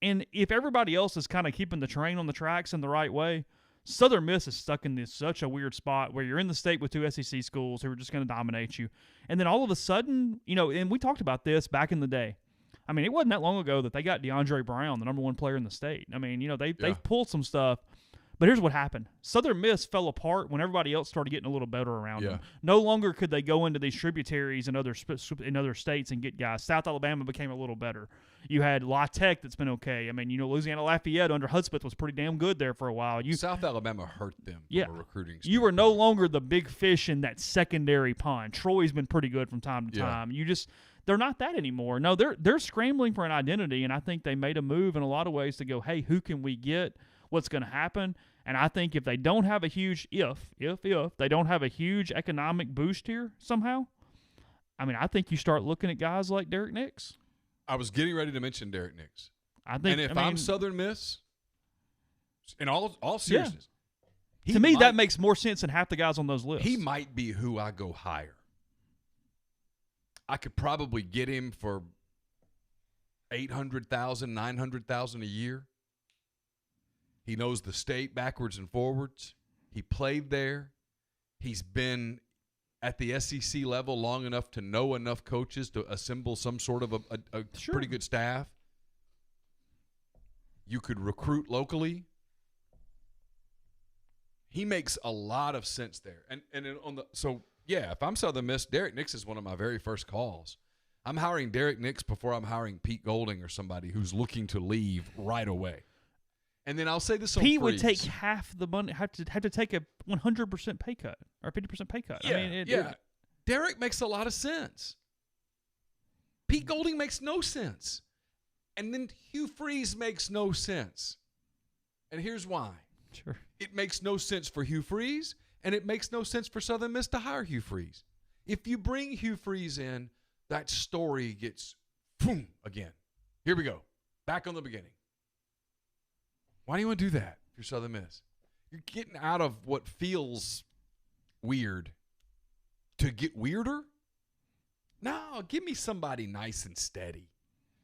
A: And if everybody else is kind of keeping the train on the tracks in the right way, Southern Miss is stuck in such a weird spot where you're in the state with 2 SEC schools who are just going to dominate you. And then all of a sudden, and we talked about this back in the day. I mean, it wasn't that long ago that they got DeAndre Brown, the number 1 player in the state. I mean, they've pulled some stuff. But here's what happened. Southern Miss fell apart when everybody else started getting a little better around them. No longer could they go into these tributaries in other states and get guys. South Alabama became a little better. You had La Tech that's been okay. I mean, Louisiana Lafayette under Hudspeth was pretty damn good there for a while.
B: South Alabama hurt them from a recruiting standpoint.
A: You were no longer the big fish in that secondary pond. Troy's been pretty good from time to time. They're not that anymore. No, they're scrambling for an identity, and I think they made a move in a lot of ways to go, hey, who can we get? What's going to happen? And I think if they don't have a huge they don't have a huge economic boost here somehow, I mean, I think you start looking at guys like Derek Nix.
B: I was getting ready to mention Derek Nix.
A: And
B: I'm Southern Miss, in all seriousness,
A: to me that makes more sense than half the guys on those lists.
B: He might be who I go higher. I could probably get him for $800,000, $900,000 a year. He knows the state backwards and forwards. He played there. He's been at the SEC level long enough to know enough coaches to assemble some sort of a pretty good staff. You could recruit locally. He makes a lot of sense there. If I'm Southern Miss, Derek Nix is one of my very first calls. I'm hiring Derek Nix before I'm hiring Pete Golding or somebody who's looking to leave right away. And then I'll say this on
A: Pete would take half the money, have to take a 100% pay cut or 50% pay cut.
B: Derek makes a lot of sense. Pete Golding makes no sense. And then Hugh Freeze makes no sense. And here's why.
A: Sure.
B: It makes no sense for Hugh Freeze, and it makes no sense for Southern Miss to hire Hugh Freeze. If you bring Hugh Freeze in, that story gets boom again. Here we go. Back on the beginning. Why do you want to do that if you're Southern Miss? You're getting out of what feels weird to get weirder? No, give me somebody nice and steady.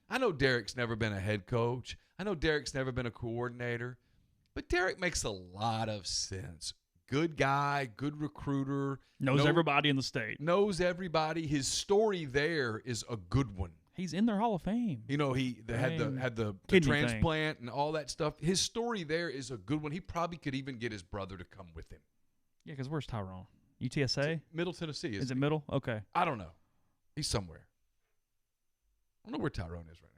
B: I know Derek's never been a head coach. I know Derek's never been a coordinator. But Derek makes a lot of sense. Good guy, good recruiter.
A: Knows everybody in the state.
B: Knows everybody. His story there is a good one.
A: He's in their Hall of Fame.
B: He had the transplant and all that stuff. His story there is a good one. He probably could even get his brother to come with him.
A: Yeah, because where's Tyrone? UTSA?
B: Middle Tennessee.
A: Is it middle? Okay.
B: I don't know. He's somewhere. I don't know where Tyrone is right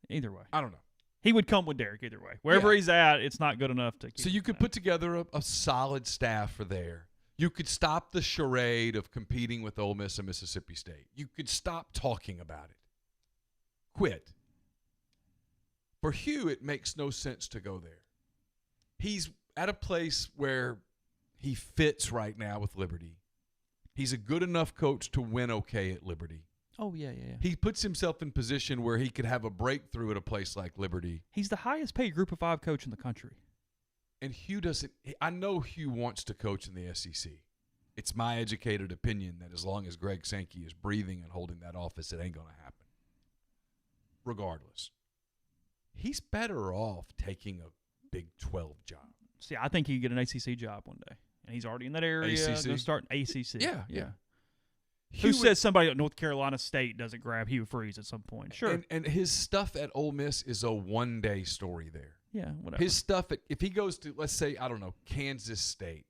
B: now.
A: Either way.
B: I don't know.
A: He would come with Derek either way. Wherever he's at, it's not good enough to keep.
B: So you could put together a solid staff for there. You could stop the charade of competing with Ole Miss and Mississippi State. You could stop talking about it. Quit. For Hugh, it makes no sense to go there. He's at a place where he fits right now with Liberty. He's a good enough coach to win okay at Liberty.
A: Oh, yeah.
B: He puts himself in position where he could have a breakthrough at a place like Liberty.
A: He's the highest paid Group of 5 coach in the country.
B: And Hugh doesn't – I know Hugh wants to coach in the SEC. It's my educated opinion that as long as Greg Sankey is breathing and holding that office, it ain't going to happen. Regardless. He's better off taking a Big 12 job.
A: See, I think he could get an ACC job one day. And he's already in that area.
B: ACC?
A: Going to start ACC.
B: Yeah.
A: Who says somebody at North Carolina State doesn't grab Hugh Freeze at some point? Sure.
B: And his stuff at Ole Miss is a one-day story there.
A: Yeah, whatever.
B: His stuff, if he goes to, let's say, I don't know, Kansas State,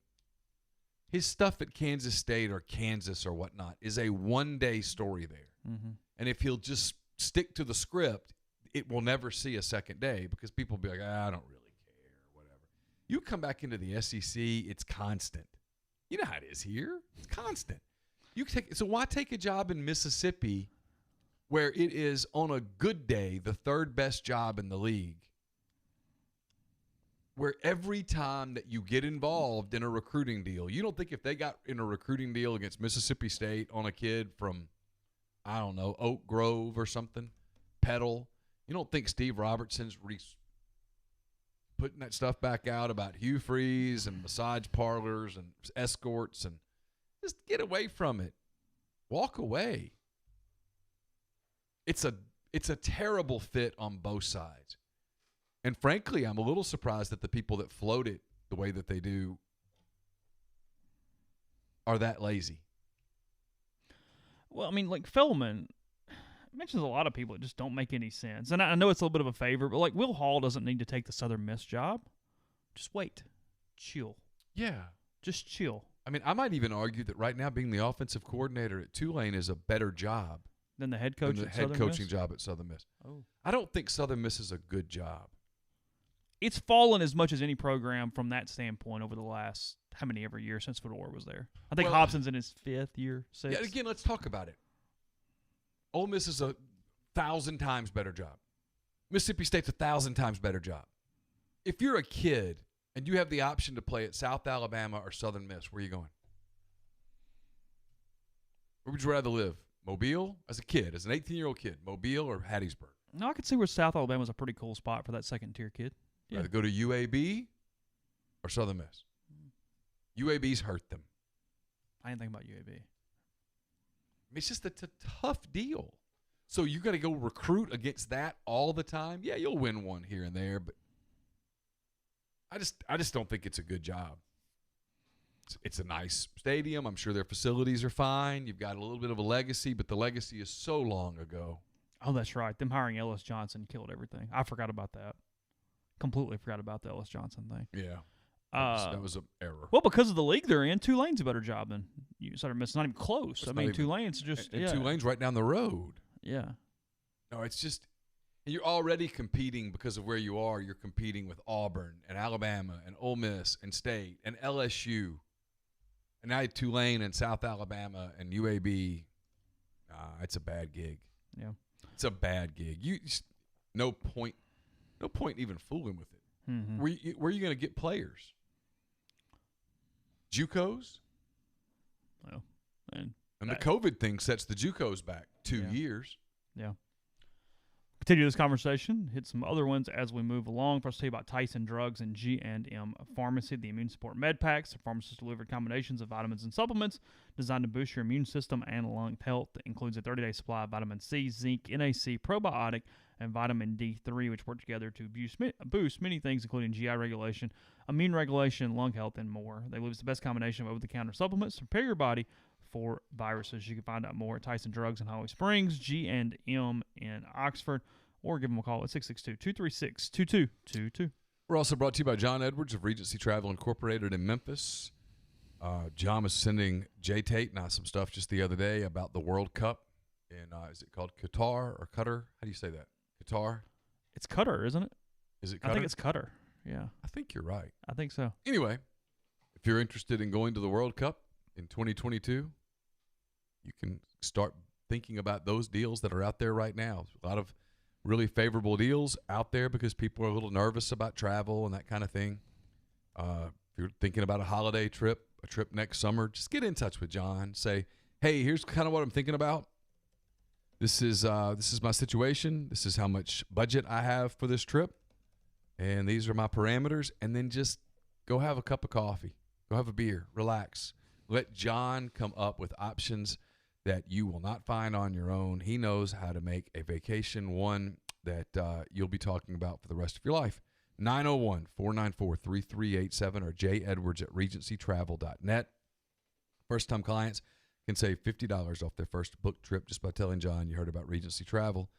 B: his stuff at Kansas State or Kansas or whatnot is a one-day story there.
A: Mm-hmm.
B: And if he'll just stick to the script, it will never see a second day because people will be like, I don't really care, whatever. You come back into the SEC, it's constant. You know how it is here. It's constant. So why take a job in Mississippi where it is, on a good day, the third best job in the league, where every time that you get involved in a recruiting deal, you don't think if they got in a recruiting deal against Mississippi State on a kid from, I don't know, Oak Grove or something, Petal, you don't think Steve Robertson's putting that stuff back out about Hugh Freeze and massage parlors and escorts and just get away from it. Walk away. It's a terrible fit on both sides. And frankly, I'm a little surprised that the people that float it the way that they do are that lazy.
A: Well, I mean, like Feldman mentions a lot of people that just don't make any sense. And I know it's a little bit of a favor, but like Will Hall doesn't need to take the Southern Miss job. Just wait. Chill.
B: Yeah.
A: Just chill.
B: I mean, I might even argue that right now being the offensive coordinator at Tulane is a better job
A: Then the head coach
B: than the
A: at
B: head
A: Southern
B: coaching
A: Miss?
B: job at Southern Miss.
A: Oh.
B: I don't think Southern Miss is a good job.
A: It's fallen as much as any program from that standpoint over the last how many ever years since Fedora was there. I think
B: Well,
A: Hobson's in his 5th year, 6th.
B: Yeah, again, let's talk about it. Ole Miss is 1,000 times better job. Mississippi State's 1,000 times better job. If you're a kid and you have the option to play at South Alabama or Southern Miss, where are you going? Where would you rather live? Mobile as a kid, as an 18-year-old kid, Mobile or Hattiesburg?
A: No, I could see where South Alabama's a pretty cool spot for that second-tier kid. Yeah.
B: Rather go to UAB or Southern Miss? UAB's hurt them.
A: I didn't think about UAB.
B: It's just a tough deal. So you got to go recruit against that all the time. Yeah, you'll win one here and there, but I just don't think it's a good job. It's a nice stadium. I'm sure their facilities are fine. You've got a little bit of a legacy, but the legacy is so long ago.
A: Oh, that's right. Them hiring Ellis Johnson killed everything. I forgot about that. Completely forgot about the Ellis Johnson thing.
B: Yeah, that was an error.
A: Well, because of the league they're in, Tulane's a better job than Southern Miss. It's not even close. I mean, Tulane's just
B: and Tulane's right down the road.
A: Yeah.
B: No, it's just you're already competing because of where you are. You're competing with Auburn and Alabama and Ole Miss and State and LSU. And now Tulane and South Alabama and UAB. It's a bad gig.
A: Yeah.
B: It's a bad gig. No point even fooling with it.
A: Mm-hmm.
B: Where are you going to get players? JUCOs?
A: Well, and
B: the COVID thing sets the JUCOs back 2 years.
A: Yeah. Continue this conversation. Hit some other ones as we move along. First, tell you about Tyson Drugs and G&M Pharmacy, the immune support med packs. The pharmacist delivered combinations of vitamins and supplements designed to boost your immune system and lung health. It includes a 30-day supply of vitamin C, zinc, NAC, probiotic, and vitamin D3, which work together to boost many things, including GI regulation, immune regulation, lung health, and more. They believe it's the best combination of over-the-counter supplements to prepare your body for viruses. You can find out more at Tyson Drugs in Holly Springs, G&M in Oxford, or give them a call at 662-236-2222.
B: We're also brought to you by John Edwards of Regency Travel Incorporated in Memphis. John was sending Jay Tate now some stuff just the other day about the World Cup in, is it called Qatar or Qatar? How do you say that? Qatar?
A: It's Qatar, isn't it?
B: Is it Qatar?
A: I think it's Qatar. Yeah.
B: I think you're right.
A: I think so.
B: Anyway, if you're interested in going to the World Cup in 2022, you can start thinking about those deals that are out there right now. There's a lot of really favorable deals out there because people are a little nervous about travel and that kind of thing. If you're thinking about a holiday trip, a trip next summer, just get in touch with John. Say, hey, here's kind of what I'm thinking about. This is my situation. This is how much budget I have for this trip. And these are my parameters. And then just go have a cup of coffee. Go have a beer. Relax. Let John come up with options that you will not find on your own. He knows how to make a vacation one that you'll be talking about for the rest of your life. 901-494-3387 or jedwards@regencytravel.net. First-time clients can save $50 off their first book trip just by telling John you heard about Regency Travel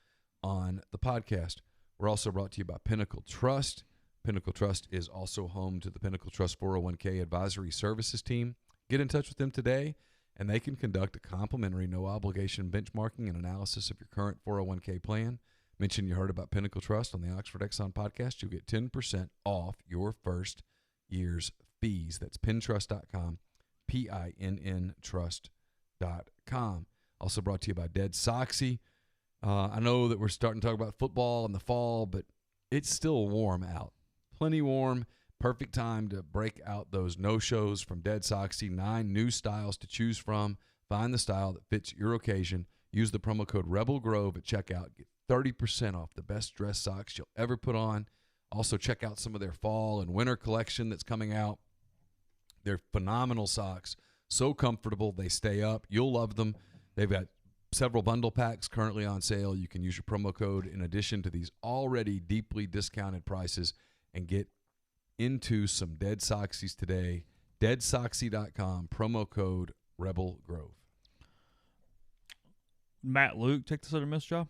B: on the podcast. We're also brought to you by Pinnacle Trust. Pinnacle Trust is also home to the Pinnacle Trust 401k Advisory Services team. Get in touch with them today, and they can conduct a complimentary, no-obligation benchmarking and analysis of your current 401k plan. Mention you heard about Pinnacle Trust on the Oxford Exxon Podcast. You'll get 10% off your first year's fees. That's pintrust.com, PINN trust.com. Also brought to you by Dead Soxy. I know that we're starting to talk about football in the fall, but it's still warm out. Plenty warm. Perfect time to break out those no-shows from Dead Soxy. 9 new styles to choose from. Find the style that fits your occasion. Use the promo code Rebel Grove at checkout. Get 30% off the best dress socks you'll ever put on. Also, check out some of their fall and winter collection that's coming out. They're phenomenal socks. So comfortable. They stay up. You'll love them. They've got several bundle packs currently on sale. You can use your promo code in addition to these already deeply discounted prices and get into some Dead Soxies today. DeadSoxy.com, promo code Rebel Grove.
A: Matt Luke take the Southern Miss job?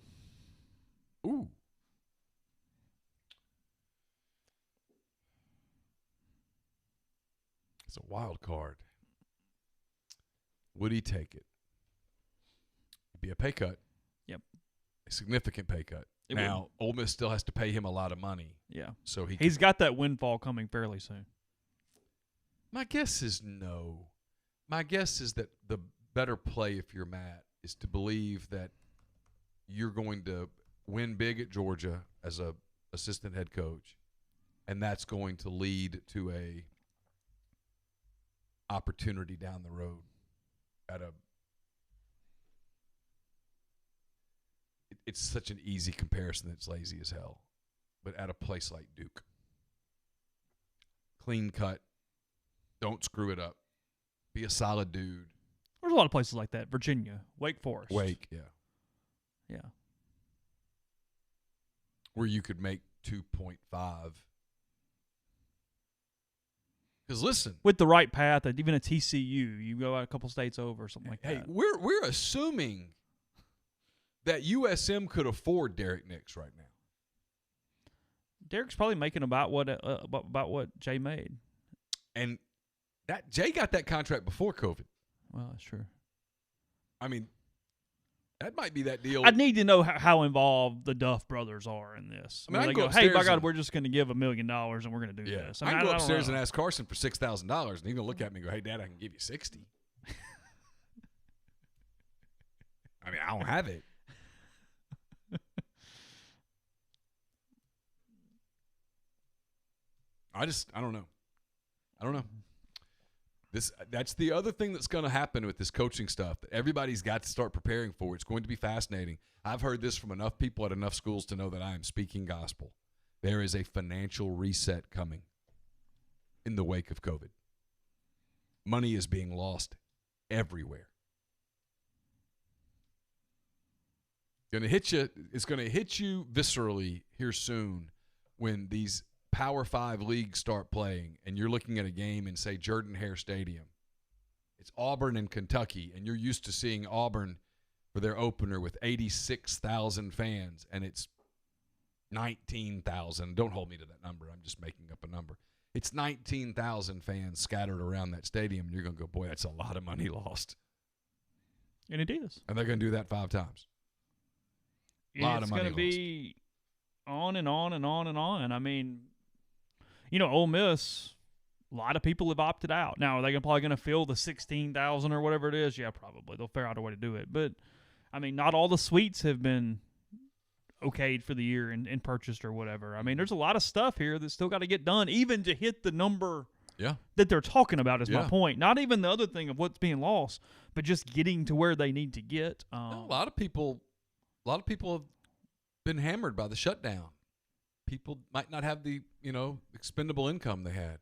B: Ooh. It's a wild card. Would he take it? It'd be a pay cut.
A: Yep.
B: A significant pay cut. Now, Ole Miss still has to pay him a lot of money.
A: Yeah.
B: So
A: he's got that windfall coming fairly soon.
B: My guess is no. My guess is that the better play, if you're Matt, is to believe that you're going to win big at Georgia as a assistant head coach, and that's going to lead to a opportunity down the road at a it's such an easy comparison that's lazy as hell, but at a place like Duke. Clean cut. Don't screw it up. Be a solid dude.
A: There's a lot of places like that. Virginia, Wake Forest.
B: Yeah.
A: Yeah.
B: Where you could make 2.5. Because listen.
A: With the right path, even a TCU, you go out a couple states over or something like that.
B: Hey, we're assuming that USM could afford Derek Nix right now.
A: Derek's probably making about what Jay made.
B: And that Jay got that contract before COVID.
A: Well, that's true.
B: I mean, that might be that deal.
A: I'd need to know how involved the Duff brothers are in this.
B: I mean,
A: they go, hey, by God, we're just going to give $1 million and we're going to do this.
B: I can go upstairs and ask Carson for $6,000, and he's going to look at me and go, hey, Dad, I can give you 60. I mean, I don't have it. I don't know. That's the other thing that's going to happen with this coaching stuff that everybody's got to start preparing for. It's going to be fascinating. I've heard this from enough people at enough schools to know that I am speaking gospel. There is a financial reset coming in the wake of COVID. Money is being lost everywhere. It's going to hit you viscerally here soon when these Power 5 leagues start playing and you're looking at a game in, say, Jordan-Hare Stadium. It's Auburn and Kentucky, and you're used to seeing Auburn for their opener with 86,000 fans, and it's 19,000. Don't hold me to that number. I'm just making up a number. It's 19,000 fans scattered around that stadium, and you're going to go, boy, that's a lot of money lost.
A: And it is.
B: And they're going to do that 5 times. A lot of money lost.
A: It's going to be on and on and on and on. I mean, Ole Miss, a lot of people have opted out. Now, are they probably going to fill the 16,000 or whatever it is? Yeah, probably. They'll figure out a way to do it. But, I mean, not all the suites have been okayed for the year and purchased or whatever. I mean, there's a lot of stuff here that's still got to get done, even to hit the number that they're talking about is my point. Not even the other thing of what's being lost, but just getting to where they need to get.
B: A lot of people have been hammered by the shutdown. People might not have the, expendable income they had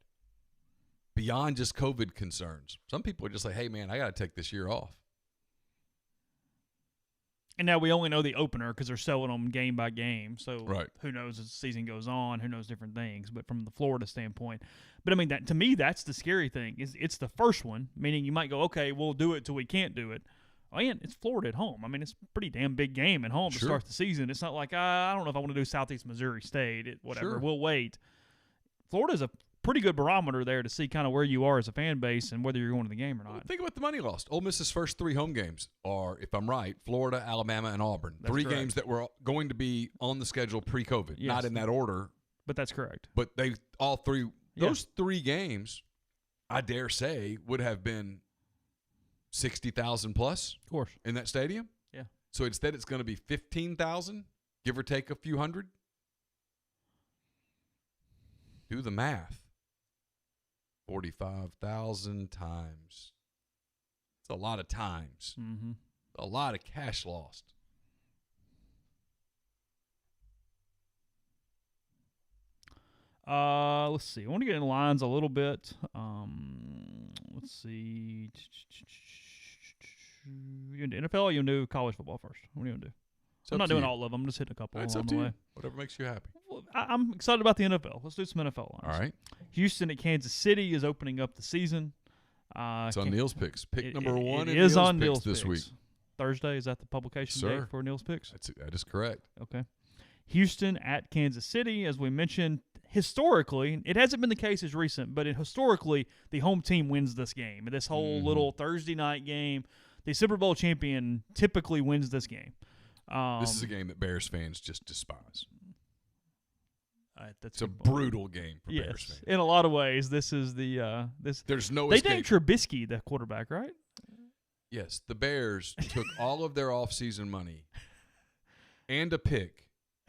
B: beyond just COVID concerns. Some people are just like, hey, man, I got to take this year off.
A: And now we only know the opener because they're selling them game by game. So
B: Who
A: knows as the season goes on, who knows different things. But from the Florida standpoint. But, I mean, to me, that's the scary thing. It's the first one, meaning you might go, okay, we'll do it till we can't do it. And it's Florida at home. I mean, it's a pretty damn big game at home to start the season. It's not like, I don't know if I want to do Southeast Missouri State. Whatever. We'll wait. Florida's a pretty good barometer there to see kind of where you are as a fan base and whether you're going to the game or not.
B: Think about the money lost. Ole Miss's first 3 home games are, if I'm right, Florida, Alabama, and Auburn.
A: That's
B: 3
A: correct.
B: games that were going to be on the schedule pre-COVID.
A: Yes.
B: Not in that order.
A: But that's correct.
B: But those 3 games, I dare say, would have been 60,000 plus,
A: of course,
B: in that stadium.
A: Yeah.
B: So instead, it's going to be 15,000, give or take a few hundred. Do the math. 45,000 times. It's a lot of times.
A: Mm-hmm.
B: A lot of cash lost.
A: Let's see. I want to get in lines a little bit. Let's see. You into NFL or you do college football first? What are you going to do? I'm not doing all of them. I'm just hitting a couple
B: it's
A: along
B: up
A: the
B: to
A: way.
B: you. Whatever makes you happy.
A: I'm excited about the NFL. Let's do some NFL lines.
B: All right.
A: Houston at Kansas City is opening up the season.
B: It's on Neal's picks. Pick number one
A: it
B: in
A: is
B: Neal's
A: on
B: picks
A: Neal's
B: this
A: picks.
B: week.
A: Thursday, is that the publication date for Neal's picks?
B: That is correct.
A: Okay. Houston at Kansas City, as we mentioned, historically, it hasn't been the case as recent, but historically, the home team wins this game. This whole little Thursday night game, the Super Bowl champion typically wins this game.
B: This is a game that Bears fans just despise.
A: That's
B: it's a brutal game for Bears fans.
A: In a lot of ways, this is the
B: There's no
A: They
B: escape.
A: named Trubisky the quarterback, right?
B: Yes, the Bears took all of their offseason money and a pick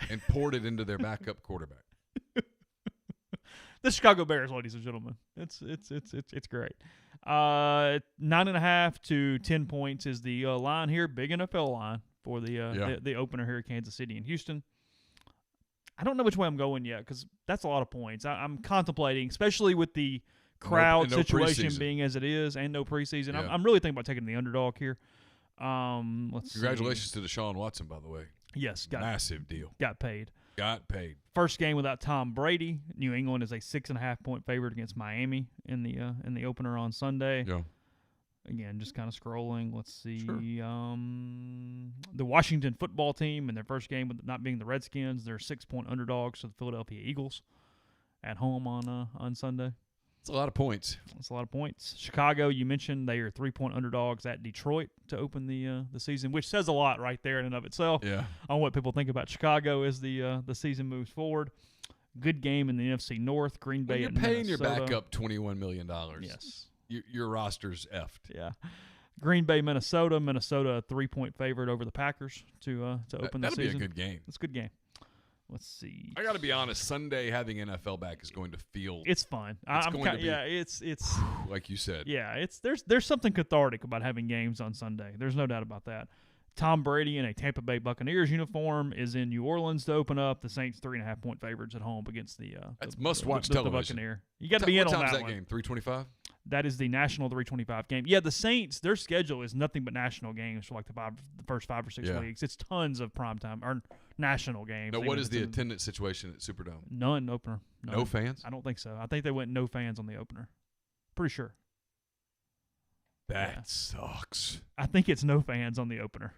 B: and poured it into their backup quarterback.
A: The Chicago Bears, ladies and gentlemen, it's great. 9.5 to 10 points is the line here. Big NFL line for the opener here at Kansas City and Houston. I don't know which way I'm going yet because that's a lot of points. I'm contemplating, especially with the crowd situation
B: preseason.
A: Being as it is and no preseason.
B: Yeah.
A: I'm really thinking about taking the underdog here. Let's
B: Congratulations to Deshaun Watson, by the way.
A: Yes,
B: massive deal.
A: Got paid. First game without Tom Brady. New England is a 6.5 point favorite against Miami in the opener on Sunday.
B: Yeah.
A: Again, just kind of scrolling. Let's see.
B: Sure.
A: The Washington football team in their first game, with not being the Redskins, they're 6-point underdogs to the Philadelphia Eagles at home on Sunday.
B: It's a lot of points.
A: That's a lot of points. Chicago, you mentioned, they are 3-point underdogs at Detroit to open the season, which says a lot right there in and of itself.
B: Yeah.
A: On what people think about Chicago as the season moves forward. Good game in the NFC North. Green Bay.
B: You're paying your backup $21 million.
A: Yes.
B: Your roster's effed.
A: Yeah. Green Bay, Minnesota. Minnesota, a 3-point favorite over the Packers to open the season.
B: That'll be a good game.
A: It's a good game. Let's see.
B: I got to be honest. Sunday having NFL back is going to feel.
A: It's fun. It's
B: like you said.
A: Yeah, there's something cathartic about having games on Sunday. There's no doubt about that. Tom Brady in a Tampa Bay Buccaneers uniform is in New Orleans to open up. The Saints 3.5 point favorites at home against the
B: that's must-watch
A: the
B: television.
A: Buccaneer. You got to be in on that one.
B: What time's that game? 3:25.
A: That is the national 325 game. Yeah, the Saints, their schedule is nothing but national games for like the first 5 or 6 weeks. It's tons of primetime or national games.
B: Now, what is the attendance situation at Superdome?
A: None opener. None.
B: No fans?
A: I don't think so. I think they went no fans on the opener. Pretty sure.
B: That sucks.
A: I think it's no fans on the opener.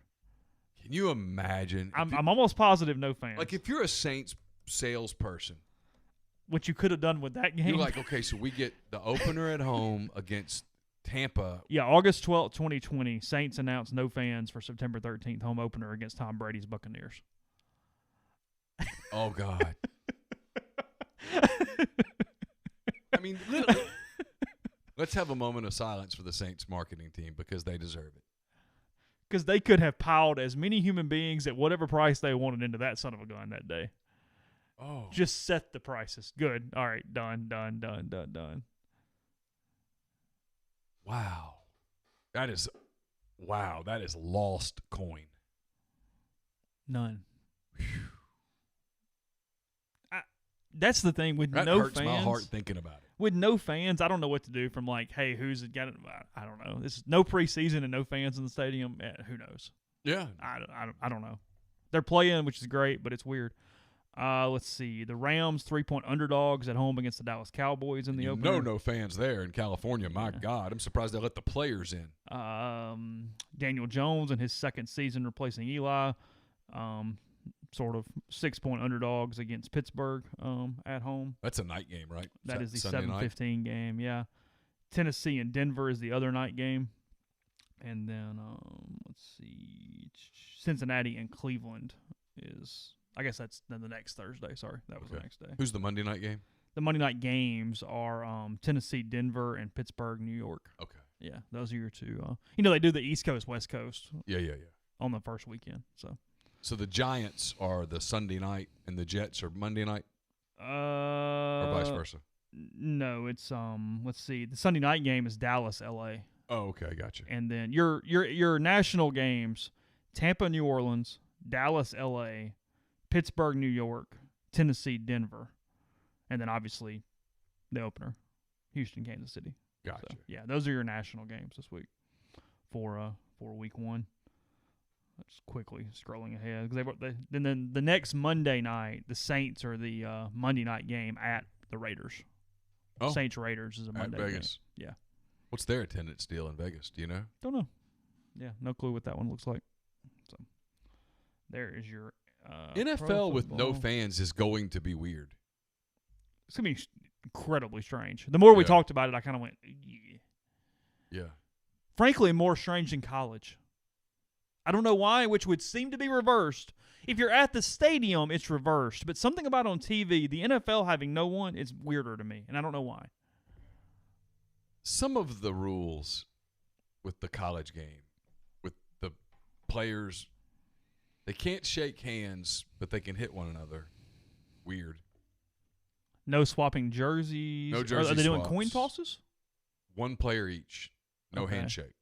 B: Can you imagine?
A: I'm almost positive no fans.
B: Like if you're a Saints salesperson.
A: What you could have done with that game.
B: You're like, okay, so we get the opener at home against Tampa.
A: Yeah, August 12th, 2020, Saints announced no fans for September 13th home opener against Tom Brady's Buccaneers.
B: Oh, God. I mean, literally, let's have a moment of silence for the Saints marketing team because they deserve it.
A: Because they could have piled as many human beings at whatever price they wanted into that son of a gun that day.
B: Oh.
A: Just set the prices. Good. All right. Done.
B: Wow. That is lost coin.
A: None. That's the thing with
B: that
A: no
B: hurts
A: fans.
B: my heart thinking about it.
A: With no fans, I don't know what to do from like, hey, who's got it? I don't know. This is no preseason and no fans in the stadium. Who knows?
B: Yeah.
A: I don't know. They're playing, which is great, but it's weird. Let's see. The Rams 3-point underdogs at home against the Dallas Cowboys in the opener.
B: No fans there in California. My God, I'm surprised they let the players in.
A: Daniel Jones in his second season replacing Eli. Sort of 6-point underdogs against Pittsburgh at home.
B: That's a night game, right?
A: That is the
B: Sunday
A: 7:15 game. Yeah. Tennessee and Denver is the other night game, and then let's see, Cincinnati and Cleveland is. I guess that's the next Thursday. Sorry, that was the next day.
B: Who's the Monday night game?
A: The Monday night games are Tennessee, Denver, and Pittsburgh, New York.
B: Okay.
A: Yeah, those are your two. They do the East Coast, West Coast.
B: Yeah.
A: On the first weekend.
B: So the Giants are the Sunday night, and the Jets are Monday night. Or vice versa.
A: No, it's let's see. The Sunday night game is Dallas, L.A.
B: Oh, okay, gotcha.
A: And then your national games: Tampa, New Orleans, Dallas, L.A., Pittsburgh, New York, Tennessee, Denver, and then obviously the opener, Houston, Kansas City.
B: Gotcha.
A: So, yeah, those are your national games this week for week one. Just quickly scrolling ahead because then the next Monday night, the Saints are the Monday night game at the Raiders.
B: Oh.
A: Saints Raiders is a Monday game.
B: Vegas.
A: Yeah.
B: What's their attendance deal in Vegas? Do you know?
A: Don't know. Yeah, no clue what that one looks like. So there is your
B: NFL with no fans is going to be weird.
A: It's going to be incredibly strange. The more we
B: Yeah.
A: talked about it, I kind of went, yeah.
B: Yeah.
A: Frankly, more strange than college. I don't know why, which would seem to be reversed. If you're at the stadium, it's reversed. But something about on TV, the NFL having no one, is weirder to me, and I don't know why.
B: Some of the rules with the college game, with the players, they can't shake hands, but they can hit one another. Weird.
A: No swapping jerseys.
B: No jersey
A: Are they doing
B: swaps.
A: coin tosses?
B: One player each. No
A: Okay.
B: handshake.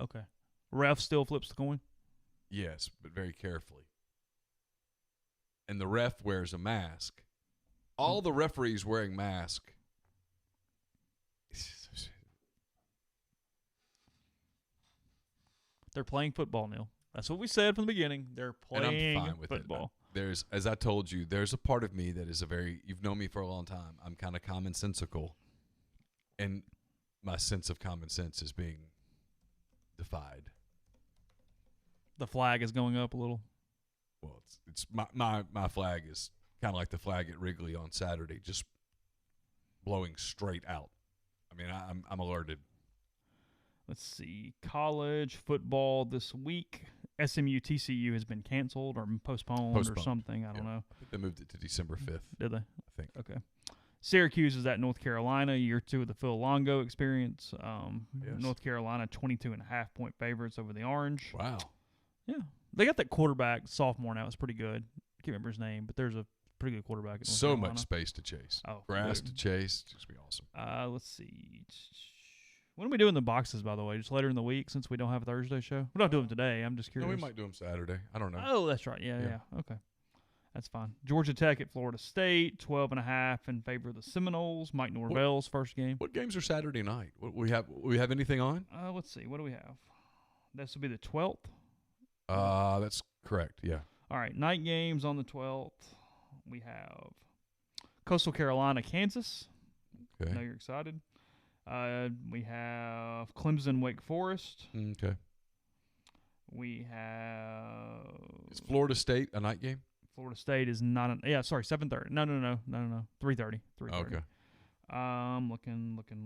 A: Okay. Ref still flips the coin?
B: Yes, but very carefully. And the ref wears a mask. All the referees wearing masks.
A: They're playing football, Neal. That's what we said from the beginning. They're playing
B: and I'm fine with
A: football.
B: it. There's, as I told you, there's a part of me that is you've known me for a long time. I'm kind of commonsensical. And my sense of common sense is being defied.
A: The flag is going up a little.
B: Well, it's my flag is kind of like the flag at Wrigley on Saturday, just blowing straight out. I mean, I'm alerted.
A: Let's see. College football this week. SMU TCU has been canceled or postponed or something. I don't know.
B: I think they moved it to December 5th.
A: Did they?
B: I think.
A: Okay. Syracuse is at North Carolina, year 2 of the Phil Longo experience.
B: Yes.
A: North Carolina, 22.5-point favorites over the Orange.
B: Wow.
A: Yeah. They got that quarterback, sophomore now. It's pretty good. Can't remember his name, but there's a pretty good quarterback at North
B: So
A: Carolina.
B: much space to chase.
A: Oh,
B: grass
A: dude.
B: to chase. It's going to be awesome.
A: Let's see. When are we doing the boxes, by the way? Just later in the week since we don't have a Thursday show? We don't do them today. I'm just curious.
B: No, we might do them Saturday. I don't know.
A: Oh, that's right. Yeah. Okay. That's fine. Georgia Tech at Florida State, 12.5 in favor of the Seminoles. Mike Norvell's first game.
B: What games are Saturday night? What we have anything on?
A: Let's see. What do we have? This will be the 12th.
B: That's correct. Yeah.
A: All right. Night games on the 12th. We have Coastal Carolina, Kansas.
B: Okay.
A: I know you're excited. We have Clemson, Wake Forest.
B: Okay.
A: We have
B: Is Florida State a night game?
A: Florida State is not. 7:30. No. 3:30. 3:30.
B: Okay.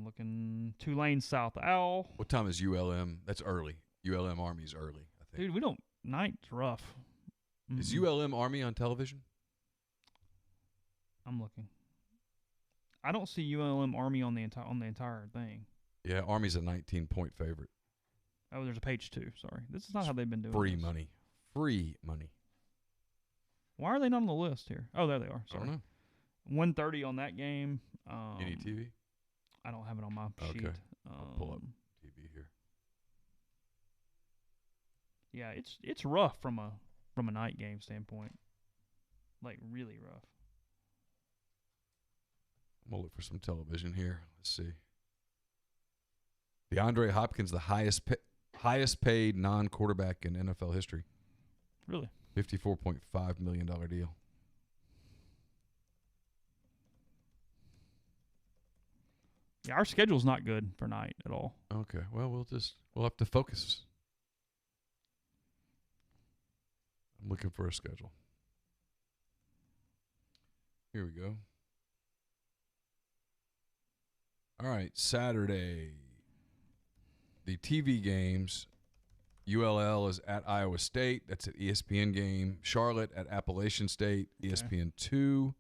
A: Looking. Tulane, South Owl.
B: What time is ULM? That's early. ULM Army's early, I think.
A: Dude, we don't. Night's rough.
B: Is ULM Army on television?
A: I'm looking. I don't see ULM Army on the entire thing.
B: Yeah, Army's a 19-point favorite.
A: Oh, there's a page 2. Sorry, this is not how they've been doing.
B: Free
A: this.
B: money. Free money.
A: Why are they not on the list here? Oh, there they are.
B: I
A: Sorry.
B: don't know.
A: 1:30 on that game.
B: Any TV?
A: I don't have it on my sheet.
B: Okay. I'll pull up TV here.
A: Yeah, it's rough from a night game standpoint. Like really rough.
B: I'm going to look for some television here. Let's see. DeAndre Hopkins, the highest paid non-quarterback in NFL history.
A: Really?
B: $54.5 million deal.
A: Yeah, our schedule's not good for night at all.
B: Okay. Well, we'll have to focus. I'm looking for a schedule. Here we go. All right, Saturday. The TV games. ULL is at Iowa State. That's an ESPN game. Charlotte at Appalachian State.
A: Okay.
B: ESPN 2.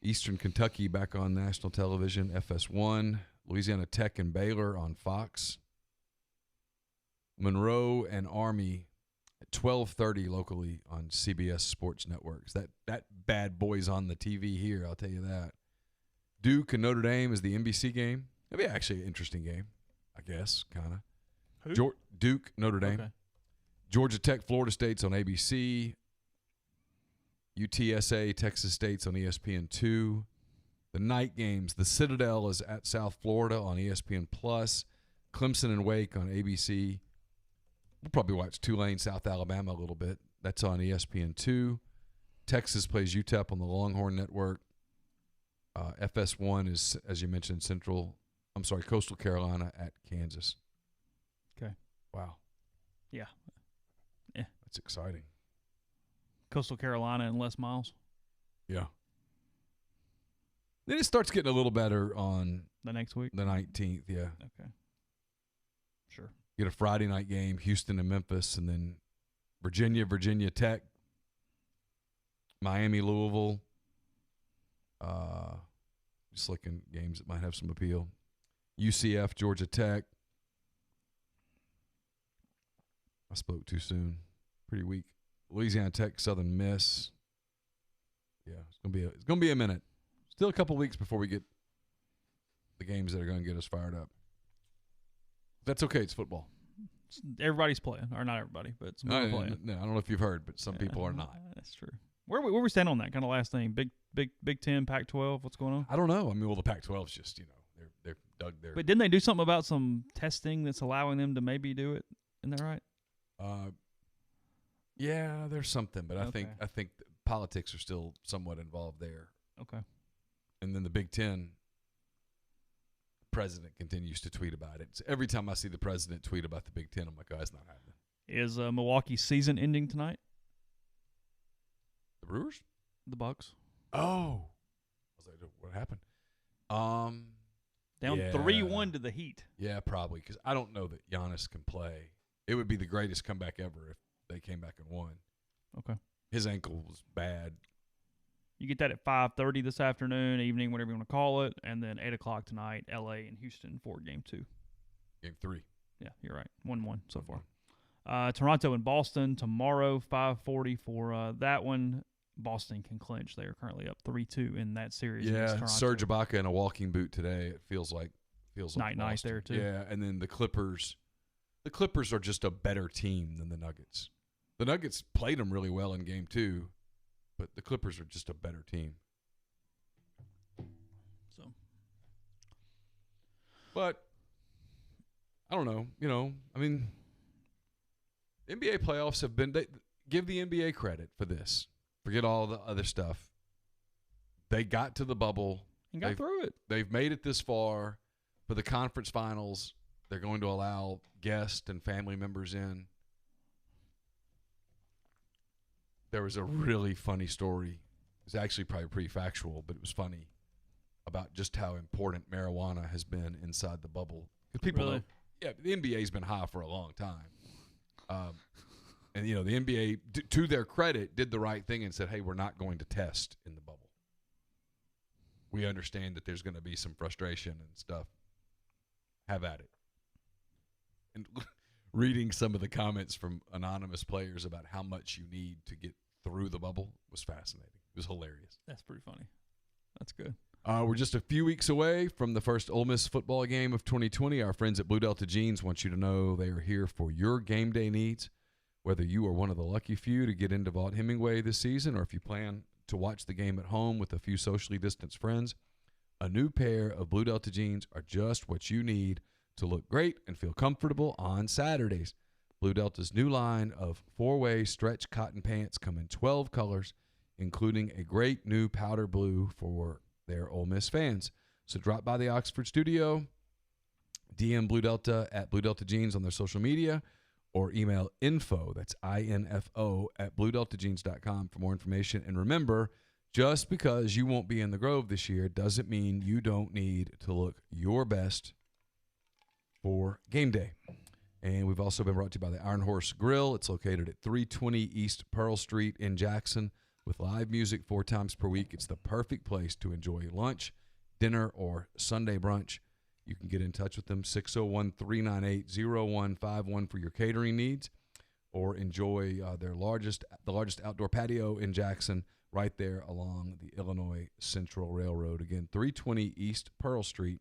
B: Eastern Kentucky back on national television. FS1. Louisiana Tech and Baylor on Fox. Monroe and Army at 12:30 locally on CBS Sports Networks. That bad boy's on the TV here, I'll tell you that. Duke and Notre Dame is the NBC game. That'd be actually an interesting game, I guess, kind of.
A: Who?
B: Duke, Notre Dame.
A: Okay.
B: Georgia Tech, Florida State's on ABC. UTSA, Texas State's on ESPN2. The night games, the Citadel is at South Florida on ESPN+. Clemson and Wake on ABC. We'll probably watch Tulane, South Alabama a little bit. That's on ESPN2. Texas plays UTEP on the Longhorn Network. FS1 is, as you mentioned, Coastal Carolina at Kansas.
A: Okay.
B: Wow.
A: Yeah.
B: That's exciting.
A: Coastal Carolina and Les Miles.
B: Yeah. Then it starts getting a little better on
A: The next week?
B: the 19th, yeah.
A: Okay. Sure.
B: Get a Friday night game, Houston and Memphis, and then Virginia Tech, Miami, Louisville. Just looking games that might have some appeal. UCF, Georgia Tech. I spoke too soon. Pretty weak. Louisiana Tech, Southern Miss. Yeah, it's gonna be a minute. Still a couple weeks before we get the games that are going to get us fired up. That's okay. It's football.
A: Everybody's playing, or not everybody, but some people are playing.
B: No, I don't know if you've heard, but some people are not.
A: That's true. Where we stand on that kind of last thing? Big 10, Pac-12. What's going on?
B: I don't know. I mean, well, the Pac-12 is just they're dug there.
A: But didn't they do something about some testing that's allowing them to maybe do it? Isn't that right?
B: Yeah, there's something, but
A: Okay.
B: I think politics are still somewhat involved there.
A: Okay.
B: And then the Big Ten, the president continues to tweet about it. So every time I see the president tweet about the Big Ten, I'm like, oh, that's not happening.
A: Is Milwaukee's season ending tonight?
B: The Brewers?
A: The Bucks
B: Oh. I was like, what happened?
A: down
B: Yeah.
A: 3-1 to the Heat.
B: Yeah, probably, because I don't know that Giannis can play. It would be the greatest comeback ever if they came back and won.
A: Okay.
B: His ankle was bad.
A: You get that at 5:30 this afternoon, evening, whatever you want to call it, and then 8 o'clock tonight, L.A. and Houston for Game 2.
B: Game 3.
A: Yeah, you're right. 1-1 so far. Toronto and Boston tomorrow, 5:40 for that one. Boston can clinch. They are currently up 3-2 in that series. against
B: Yeah,
A: Toronto.
B: Serge Ibaka in a walking boot today. It feels like
A: Night
B: Boston.
A: there, too.
B: Yeah, and then the Clippers. The Clippers are just a better team than the Nuggets. The Nuggets played them really well in Game 2, but the Clippers are just a better team.
A: So,
B: But I don't know. I mean, NBA playoffs have been. Give the NBA credit for this. Forget all the other stuff. They got to the bubble
A: and got through it.
B: They've made it this far. For the conference finals, they're going to allow guests and family members in. There was a really funny story. It was actually probably pretty factual, but it was funny about just how important marijuana has been inside the bubble. Because people
A: Really?
B: know, yeah, the NBA's been high for a long time. And, the NBA, to their credit, did the right thing and said, hey, we're not going to test in the bubble. We understand that there's going to be some frustration and stuff. Have at it. And reading some of the comments from anonymous players about how much you need to get through the bubble was fascinating. It was hilarious.
A: That's pretty funny. That's good.
B: We're just a few weeks away from the first Ole Miss football game of 2020. Our friends at Blue Delta Jeans want you to know they are here for your game day needs. Whether you are one of the lucky few to get into Vaught Hemingway this season or if you plan to watch the game at home with a few socially distanced friends, a new pair of Blue Delta jeans are just what you need to look great and feel comfortable on Saturdays. Blue Delta's new line of 4-way stretch cotton pants come in 12 colors, including a great new powder blue for their Ole Miss fans. So drop by the Oxford studio, DM Blue Delta at Blue Delta Jeans on their social media, or email info, that's INFO, at BlueDeltaJeans.com for more information. And remember, just because you won't be in the Grove this year doesn't mean you don't need to look your best for game day. And we've also been brought to you by the Iron Horse Grill. It's located at 320 East Pearl Street in Jackson. With live music 4 times per week, it's the perfect place to enjoy lunch, dinner, or Sunday brunch. You can get in touch with them, 601-398-0151 for your catering needs, or enjoy the largest outdoor patio in Jackson, right there along the Illinois Central Railroad. Again, 320 East Pearl Street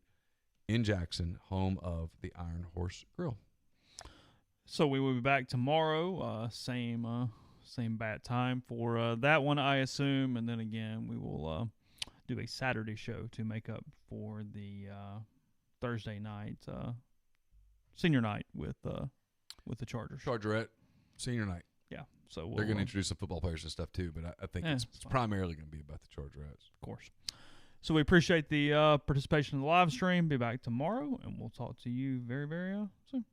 B: in Jackson, home of the Iron Horse Grill.
A: So we will be back tomorrow, same bat time for that one, I assume, and then again we will do a Saturday show to make up for the Thursday night senior night with the Chargers.
B: Chargerette senior night.
A: Yeah, so
B: They're going to introduce some football players and stuff too, but I think it's primarily going to be about the Chargerettes.
A: Of course. So we appreciate the participation in the live stream. Be back tomorrow, and we'll talk to you very, very soon.